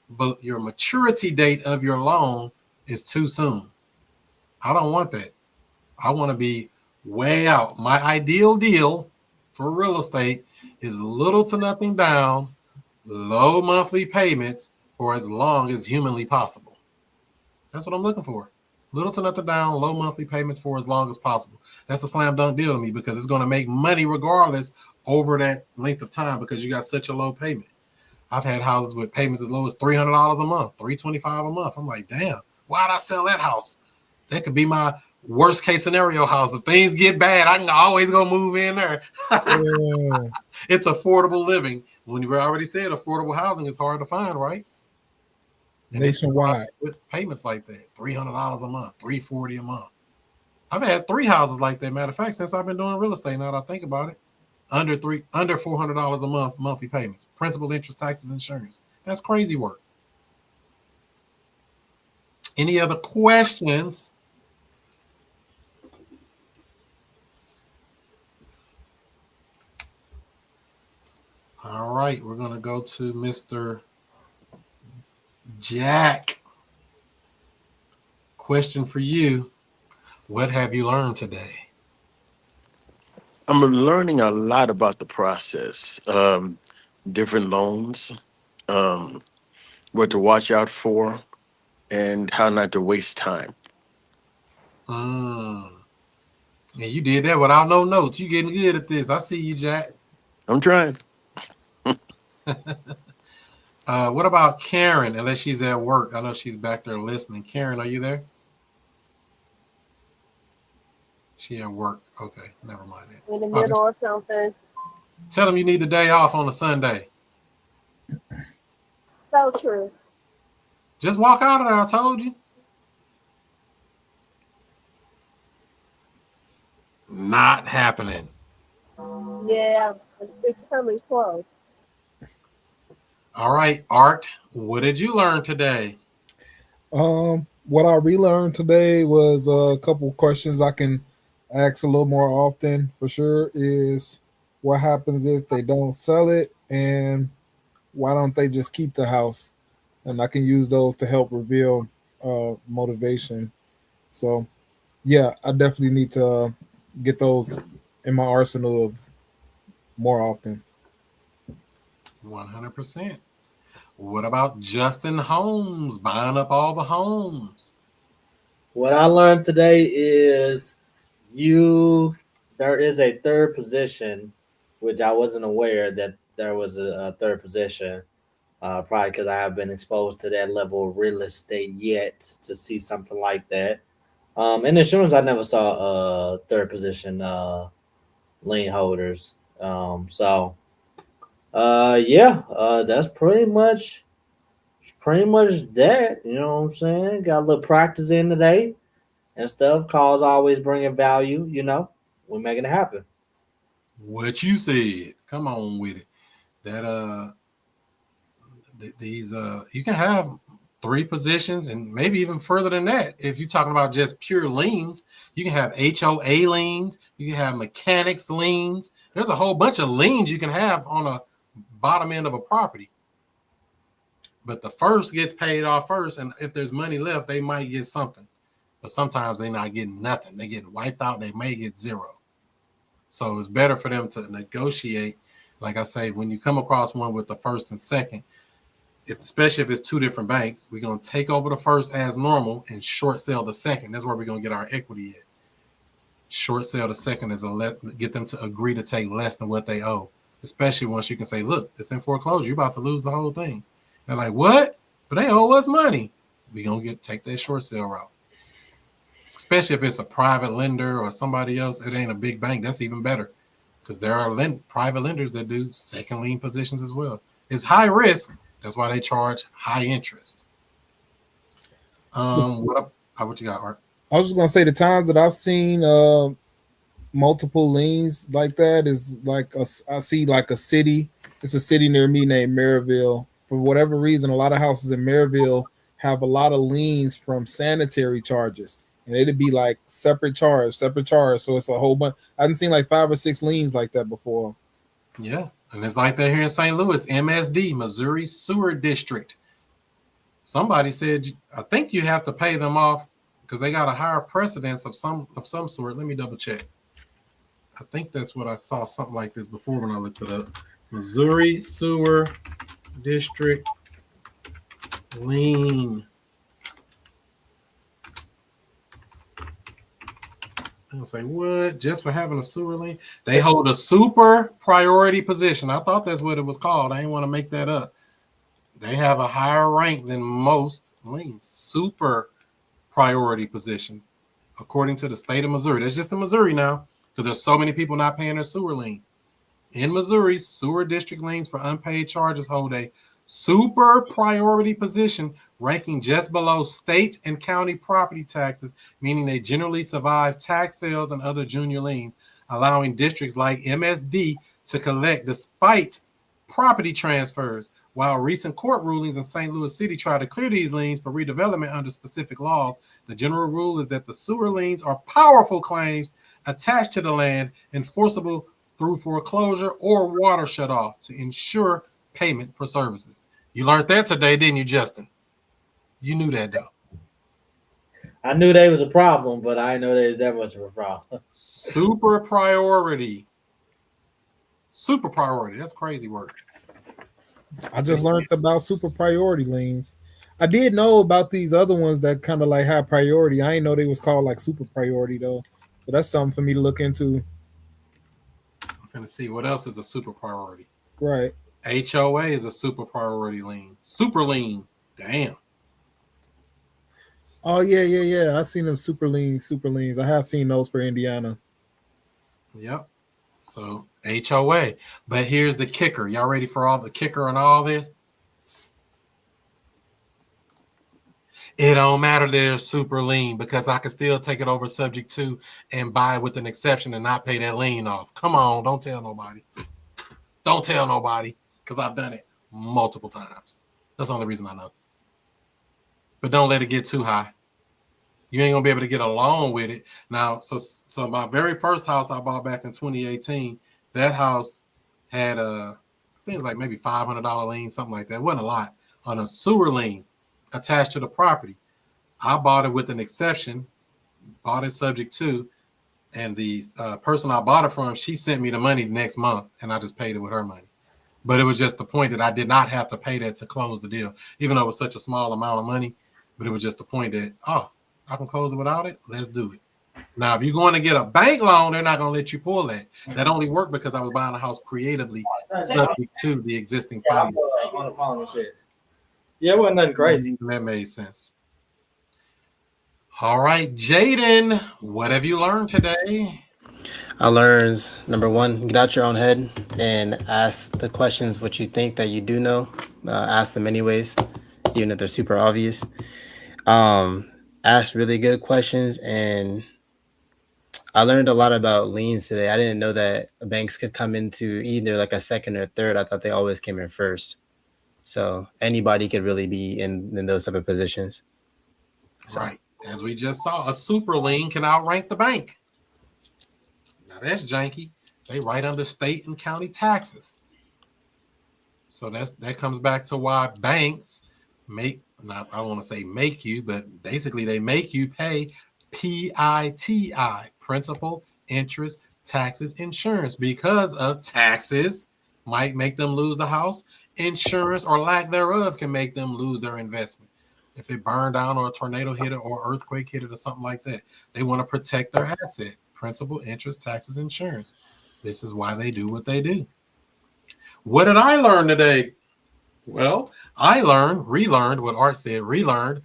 maturity date of your loan is too soon. I don't want that. I want to be way out. My ideal deal for real estate is little to nothing down, low monthly payments for as long as humanly possible. That's what I'm looking for. Little to nothing down, low monthly payments for as long as possible. That's a slam dunk deal to me because it's going to make money regardless over that length of time because you got such a low payment. I've had houses with payments as low as $300 a month, $325 a month. I'm like, damn, why'd I sell that house? That could be my worst case scenario house. If things get bad, I can always go move in there. Yeah. It's affordable living. When you already said affordable housing is hard to find, right? And Nationwide. with payments like that, $300 a month, $340 a month. I've had 3 houses like that. Matter of fact, since I've been doing real estate, now that I think about it, under $400 a month monthly payments, principal, interest, taxes, insurance. That's crazy work. Any other questions? All right, we're going to go to Mr. Jack. Question for you. What have you learned today? I'm learning a lot about the process, different loans, um, what to watch out for, and how not to waste time. And you did that without no notes. You getting good at this. I see you, Jack. I'm trying. What about Karen? Unless she's at work. I know she's back there listening. Karen, are you there? She at work. Okay, never mind that. In the middle of something. Tell them you need the day off on a Sunday. So true. Just walk out of there, I told you. Not happening. Yeah, it's coming close. All right, Art, what did you learn today? What I relearned today was a couple questions I can ask a little more often for sure is what happens if they don't sell it and why don't they just keep the house? And I can use those to help reveal motivation. So yeah, I definitely need to get those in my arsenal of more often. 100%. What about Justin Holmes buying up all the homes? What I learned today is there is a third position, which I wasn't aware that there was a third position. Probably because I haven't been exposed to that level of real estate yet to see something like that. In insurance, I never saw a third position lien holders. That's pretty much that. You know what I'm saying? Got a little practice in today and stuff. Calls always bringing value. We're making it happen. What you said. Come on with it. That these you can have 3 positions and maybe even further than that. If you're talking about just pure liens, you can have HOA liens, you can have mechanics liens. There's a whole bunch of liens you can have on a bottom end of a property. But the first gets paid off first, and if there's money left, they might get something. But sometimes they're not getting nothing. They get wiped out. They may get zero. So it's better for them to negotiate. Like I say, when you come across one with the first and second, especially if it's 2 different banks, we're going to take over the first as normal and short sell the second. That's where we're going to get our equity at. Short sell the second is get them to agree to take less than what they owe, especially once you can say, look, it's in foreclosure. You're about to lose the whole thing. They're like, what? But they owe us money. We're going to take that short sale route. Especially if it's a private lender or somebody else. It ain't a big bank. That's even better because there are private lenders that do second lien positions as well. It's high risk. That's why they charge high interest. What you got, Art? I was just gonna say the times that I've seen multiple liens like that is like I see like a city. It's a city near me named Maryville. For whatever reason, a lot of houses in Maryville have a lot of liens from sanitary charges, and it'd be like separate charge. So it's a whole bunch. I haven't seen like 5 or 6 liens like that before. Yeah, and it's like that here in St. Louis, MSD, Missouri Sewer District. Somebody said, I think you have to pay them off because they got a higher precedence of some sort. Let me double check. I think that's what I saw, something like this before when I looked it up. Missouri Sewer District lien. I'm gonna say, what? Just for having a sewer lien? They hold a super priority position. I thought that's what it was called. I didn't want to make that up. They have a higher rank than most liens. Super priority position, according to the state of Missouri. That's just in Missouri now, because there's so many people not paying their sewer lien. In Missouri, sewer district liens for unpaid charges hold a super priority position, ranking just below state and county property taxes, meaning they generally survive tax sales and other junior liens, allowing districts like MSD to collect despite property transfers. While recent court rulings in St. Louis City try to clear these liens for redevelopment under specific laws, the general rule is that the sewer liens are powerful claims attached to the land, enforceable through foreclosure or water shutoff to ensure payment for services. You learned that today, didn't you, Justin? You knew that, though. I knew they was a problem, but I didn't know they was that much of a problem. Super priority. Super priority. That's crazy work. I just learned about super priority liens. I did know about these other ones that kind of like high priority. I didn't know they was called like super priority though. So that's something for me to look into. I'm finna see what else is a super priority. Right. HOA is a super priority lien. Super lien. Damn. Oh yeah. I've seen them super liens. I have seen those for Indiana. Yep. So HOA. But here's the kicker. Y'all ready for all the kicker and all this? It don't matter they're super lien because I can still take it over subject to and buy with an exception and not pay that lien off. Come on, don't tell nobody. Don't tell nobody because I've done it multiple times. That's the only reason I know. But don't let it get too high. You ain't gonna be able to get a loan with it. Now, so my very first house I bought back in 2018, that house had I think it was like maybe $500 lien, something like that. It wasn't a lot on a sewer lien attached to the property. I bought it with an exception, bought it subject to, and the person I bought it from, she sent me the money next month, and I just paid it with her money. But it was just the point that I did not have to pay that to close the deal, even though it was such a small amount of money. But it was just the point that, I can close it without it. Let's do it. Now, if you're going to get a bank loan, they're not going to let you pull that. That only worked because I was buying a house creatively subject to the existing finance. On the phone and shit. Yeah, it wasn't nothing crazy. That made sense. All right, Jaden, what have you learned today? I learned number one, get out your own head and ask the questions what you think that you do know. Ask them anyways, even if they're super obvious. Ask really good questions, and I learned a lot about liens today. I didn't know that banks could come into either like a second or third. I thought they always came in first. So anybody could really be in those type of positions. So. Right. As we just saw, a super lien can outrank the bank. Now that's janky. They right under state and county taxes. So that comes back to why banks make, not I don't want to say make you, but basically they make you pay PITI, principal, interest, taxes, insurance, because of taxes might make them lose the house. Insurance or lack thereof can make them lose their investment. If it burned down or a tornado hit it or earthquake hit it or something like that, they want to protect their asset, principal, interest, taxes, insurance. This is why they do what they do. What did I learn today? Well, I relearned what Art said, relearned.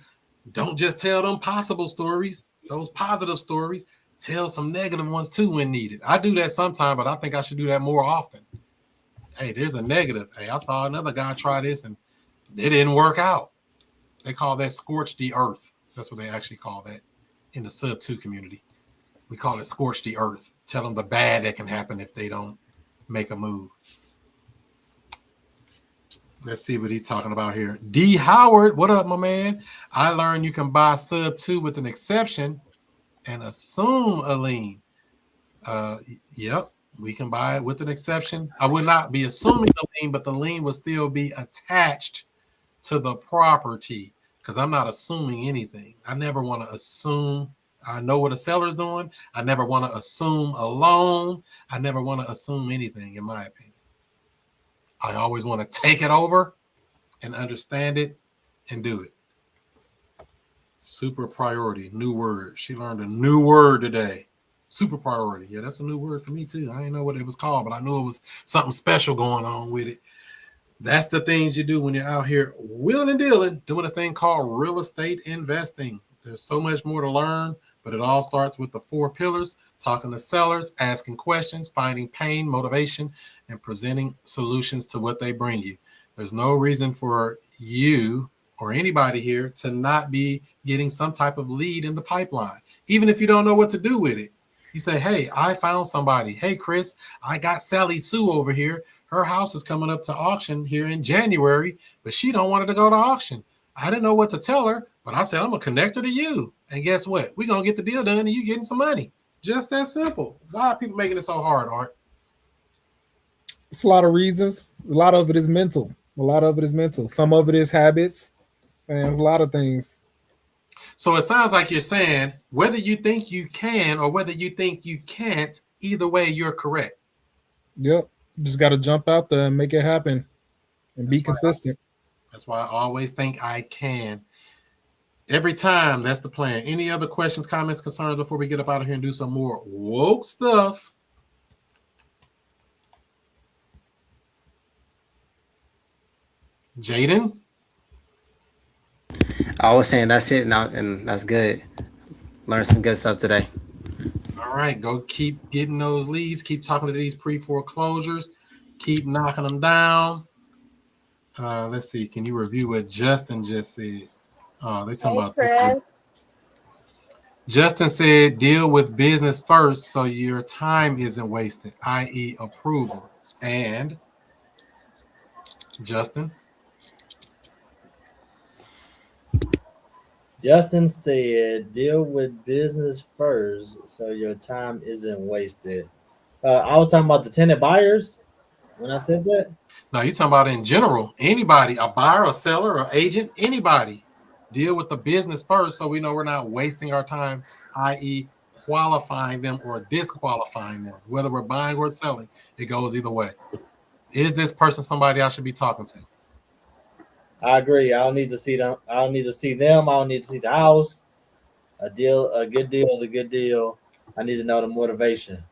Don't just tell them possible stories, those positive stories. Tell some negative ones too when needed. I do that sometimes, but I think I should do that more often. Hey, there's a negative. Hey, I saw another guy try this and it didn't work out. They call that scorch the earth. That's what they actually call that in the sub 2 community. We call it scorch the earth. Tell them the bad that can happen if they don't make a move. Let's see what he's talking about here. D. Howard, what up, my man? I learned you can buy sub 2 with an exception and assume a lien. Yep, we can buy it with an exception. I would not be assuming a lien, but the lien would still be attached to the property, because I'm not assuming anything. I never want to assume. I know what a seller's doing. I never want to assume a loan. I never want to assume anything, in my opinion. I always want to take it over and understand it and do it. Super priority, new word. She learned a new word today. Super priority. Yeah, that's a new word for me too. I didn't know what it was called, but I knew it was something special going on with it. That's the things you do when you're out here wheeling and dealing, doing a thing called real estate investing. There's so much more to learn, but it all starts with the 4 pillars: talking to sellers, asking questions, finding pain, motivation, and presenting solutions to what they bring you. There's no reason for you or anybody here to not be getting some type of lead in the pipeline, even if you don't know what to do with it. You say, hey, I found somebody. Hey, Chris, I got Sally Sue over here. Her house is coming up to auction here in January, but she don't want it to go to auction. I didn't know what to tell her, but I said, I'm going to connect her to you. And guess what? We're going to get the deal done and you getting some money. Just that simple. Why are people making it so hard, Art? It's a lot of reasons. A lot of it is mental. Some of it is habits, and a lot of things. So it sounds like you're saying whether you think you can or whether you think you can't, either way, you're correct. Yep. Just got to jump out there and make it happen and be consistent. That's why I always think I can. Every time, that's the plan. Any other questions, comments, concerns before we get up out of here and do some more woke stuff? Jaden? I was saying that's it now, and that's good. Learned some good stuff today. All right, go keep getting those leads. Keep talking to these pre-foreclosures. Keep knocking them down. Let's see. Can you review what Justin just said? They talking about Chris. Justin said, deal with business first so your time isn't wasted, i.e. approval. And Justin? Justin said, deal with business first so your time isn't wasted. I was talking about the tenant buyers when I said that. No, you're talking about in general. Anybody, a buyer, a seller, or agent, anybody. Deal with the business first so we know we're not wasting our time, i.e. qualifying them or disqualifying them. Whether we're buying or selling, it goes either way. Is this person somebody I should be talking to? I agree. I don't need to see them. I don't need to see them. I don't need to see the house. A good deal is a good deal. I need to know the motivation.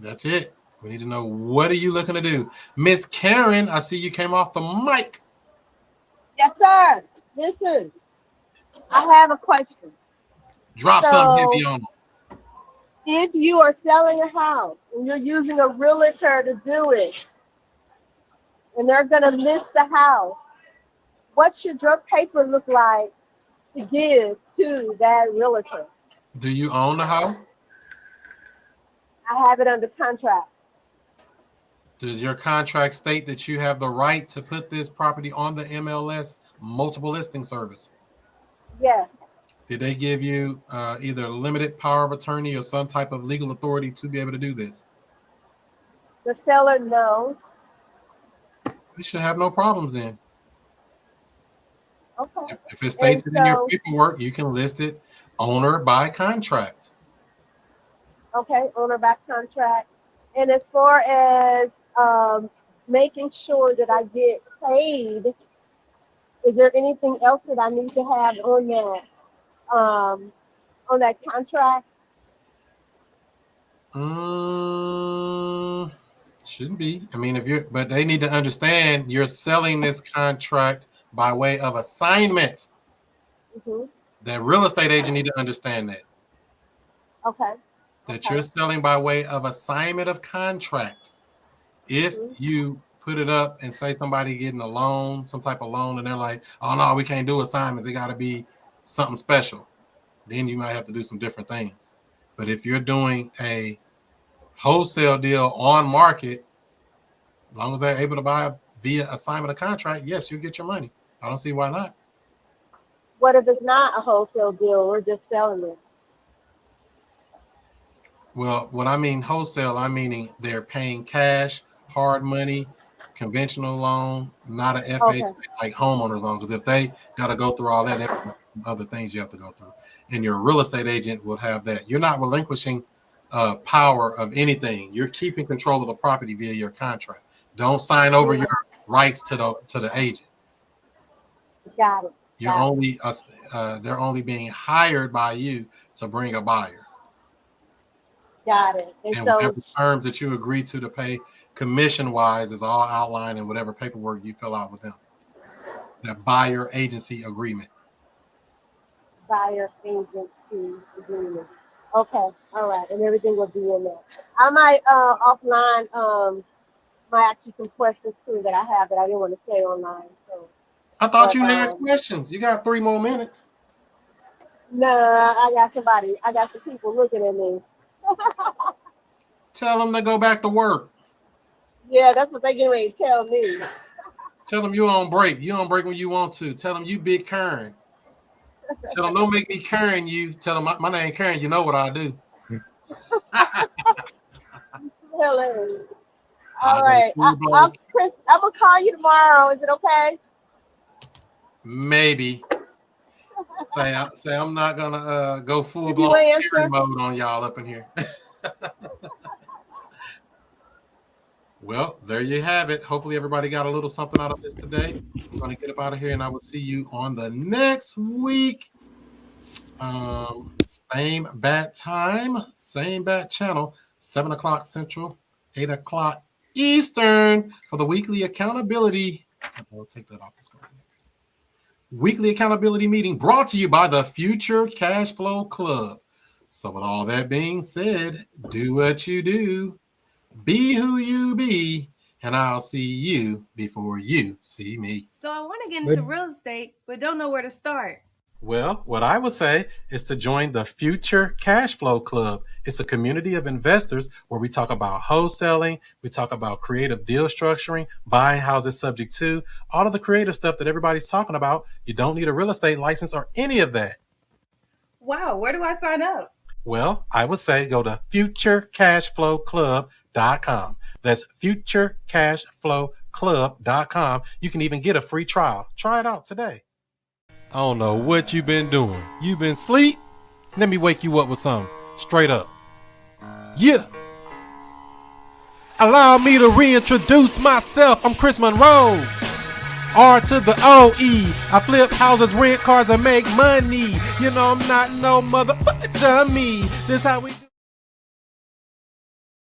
That's it. We need to know, what are you looking to do? Miss Karen, I see you came off the mic. Yes, sir. Listen, I have a question. Drop something heavy on them. If you are selling a house and you're using a realtor to do it, and they're going to list the house, what should your paper look like to give to that realtor? Do you own the house? I have it under contract. Does your contract state that you have the right to put this property on the MLS multiple listing service? Yes. Did they give you either limited power of attorney or some type of legal authority to be able to do this? The seller knows. You should have no problems then. Okay. If it states And it in your so- paperwork, you can list it owner by contract. Okay, owner by contract. And as far as making sure that I get paid, is there anything else that I need to have on that contract? Shouldn't be. I mean, but they need to understand you're selling this contract by way of assignment. Mm-hmm. The real estate agent need to understand that. Okay. That you're selling by way of assignment of contract. If you put it up and say somebody getting a loan, some type of loan, and they're like, oh no, we can't do assignments. It got to be something special. Then you might have to do some different things. But if you're doing a wholesale deal on market, as long as they're able to buy via assignment of contract, yes, you'll get your money. I don't see why not. What if it's not a wholesale deal? We're just selling it. Well, when I mean wholesale, I'm meaning they're paying cash, hard money, conventional loan, not an FHA like homeowners loan. Because if they got to go through all that, there's some other things you have to go through. And your real estate agent will have that. You're not relinquishing power of anything. You're keeping control of the property via your contract. Don't sign over your rights to the agent. Got it. You're only they're only being hired by you to bring a buyer. Got it. And so whatever terms that you agree to pay commission-wise is all outlined in whatever paperwork you fill out with them. That buyer agency agreement. Buyer agency agreement. Okay. All right. And everything will be in there. I might offline might ask you some questions too that I have that I didn't want to say online. So I thought you had questions. You got 3 more minutes. No, I got some people looking at me. Tell them to go back to work. Yeah, that's what they getting ready to tell me. Tell them you on break. You on break when you want to. Tell them you big Karen. Tell them don't make me Karen you. Tell them my name Karen. You know what I do. Hilarious. All right. Chris, I'm going to call you tomorrow. Is it okay? Maybe. Say I'm not going to go full-blown Karen mode on y'all up in here. Well, there you have it. Hopefully everybody got a little something out of this today. I'm going to get up out of here, and I will see you on the next week. Same bat time, same bat channel, 7 o'clock Central, 8 o'clock Eastern for the weekly accountability. I'll take that off the screen. Weekly accountability meeting brought to you by the Future Cash Flow Club. So with all that being said, do what you do, be who you be, and I'll see you before you see me. So I want to get into real estate, but don't know where to start. Well, what I would say is to join the Future Cash Flow Club. It's a community of investors where we talk about wholesaling, we talk about creative deal structuring, buying houses subject to, all of the creative stuff that everybody's talking about. You don't need a real estate license or any of that. Wow, where do I sign up? Well, I would say go to futurecashflowclub.com. That's futurecashflowclub.com. You can even get a free trial. Try it out today. I don't know what you've been doing. You've been asleep? Let me wake you up with something. Straight up. Yeah. Allow me to reintroduce myself. I'm Chris Monroe. R to the O-E. I flip houses, rent cars, and make money. You know I'm not no motherfucker dummy. This how we...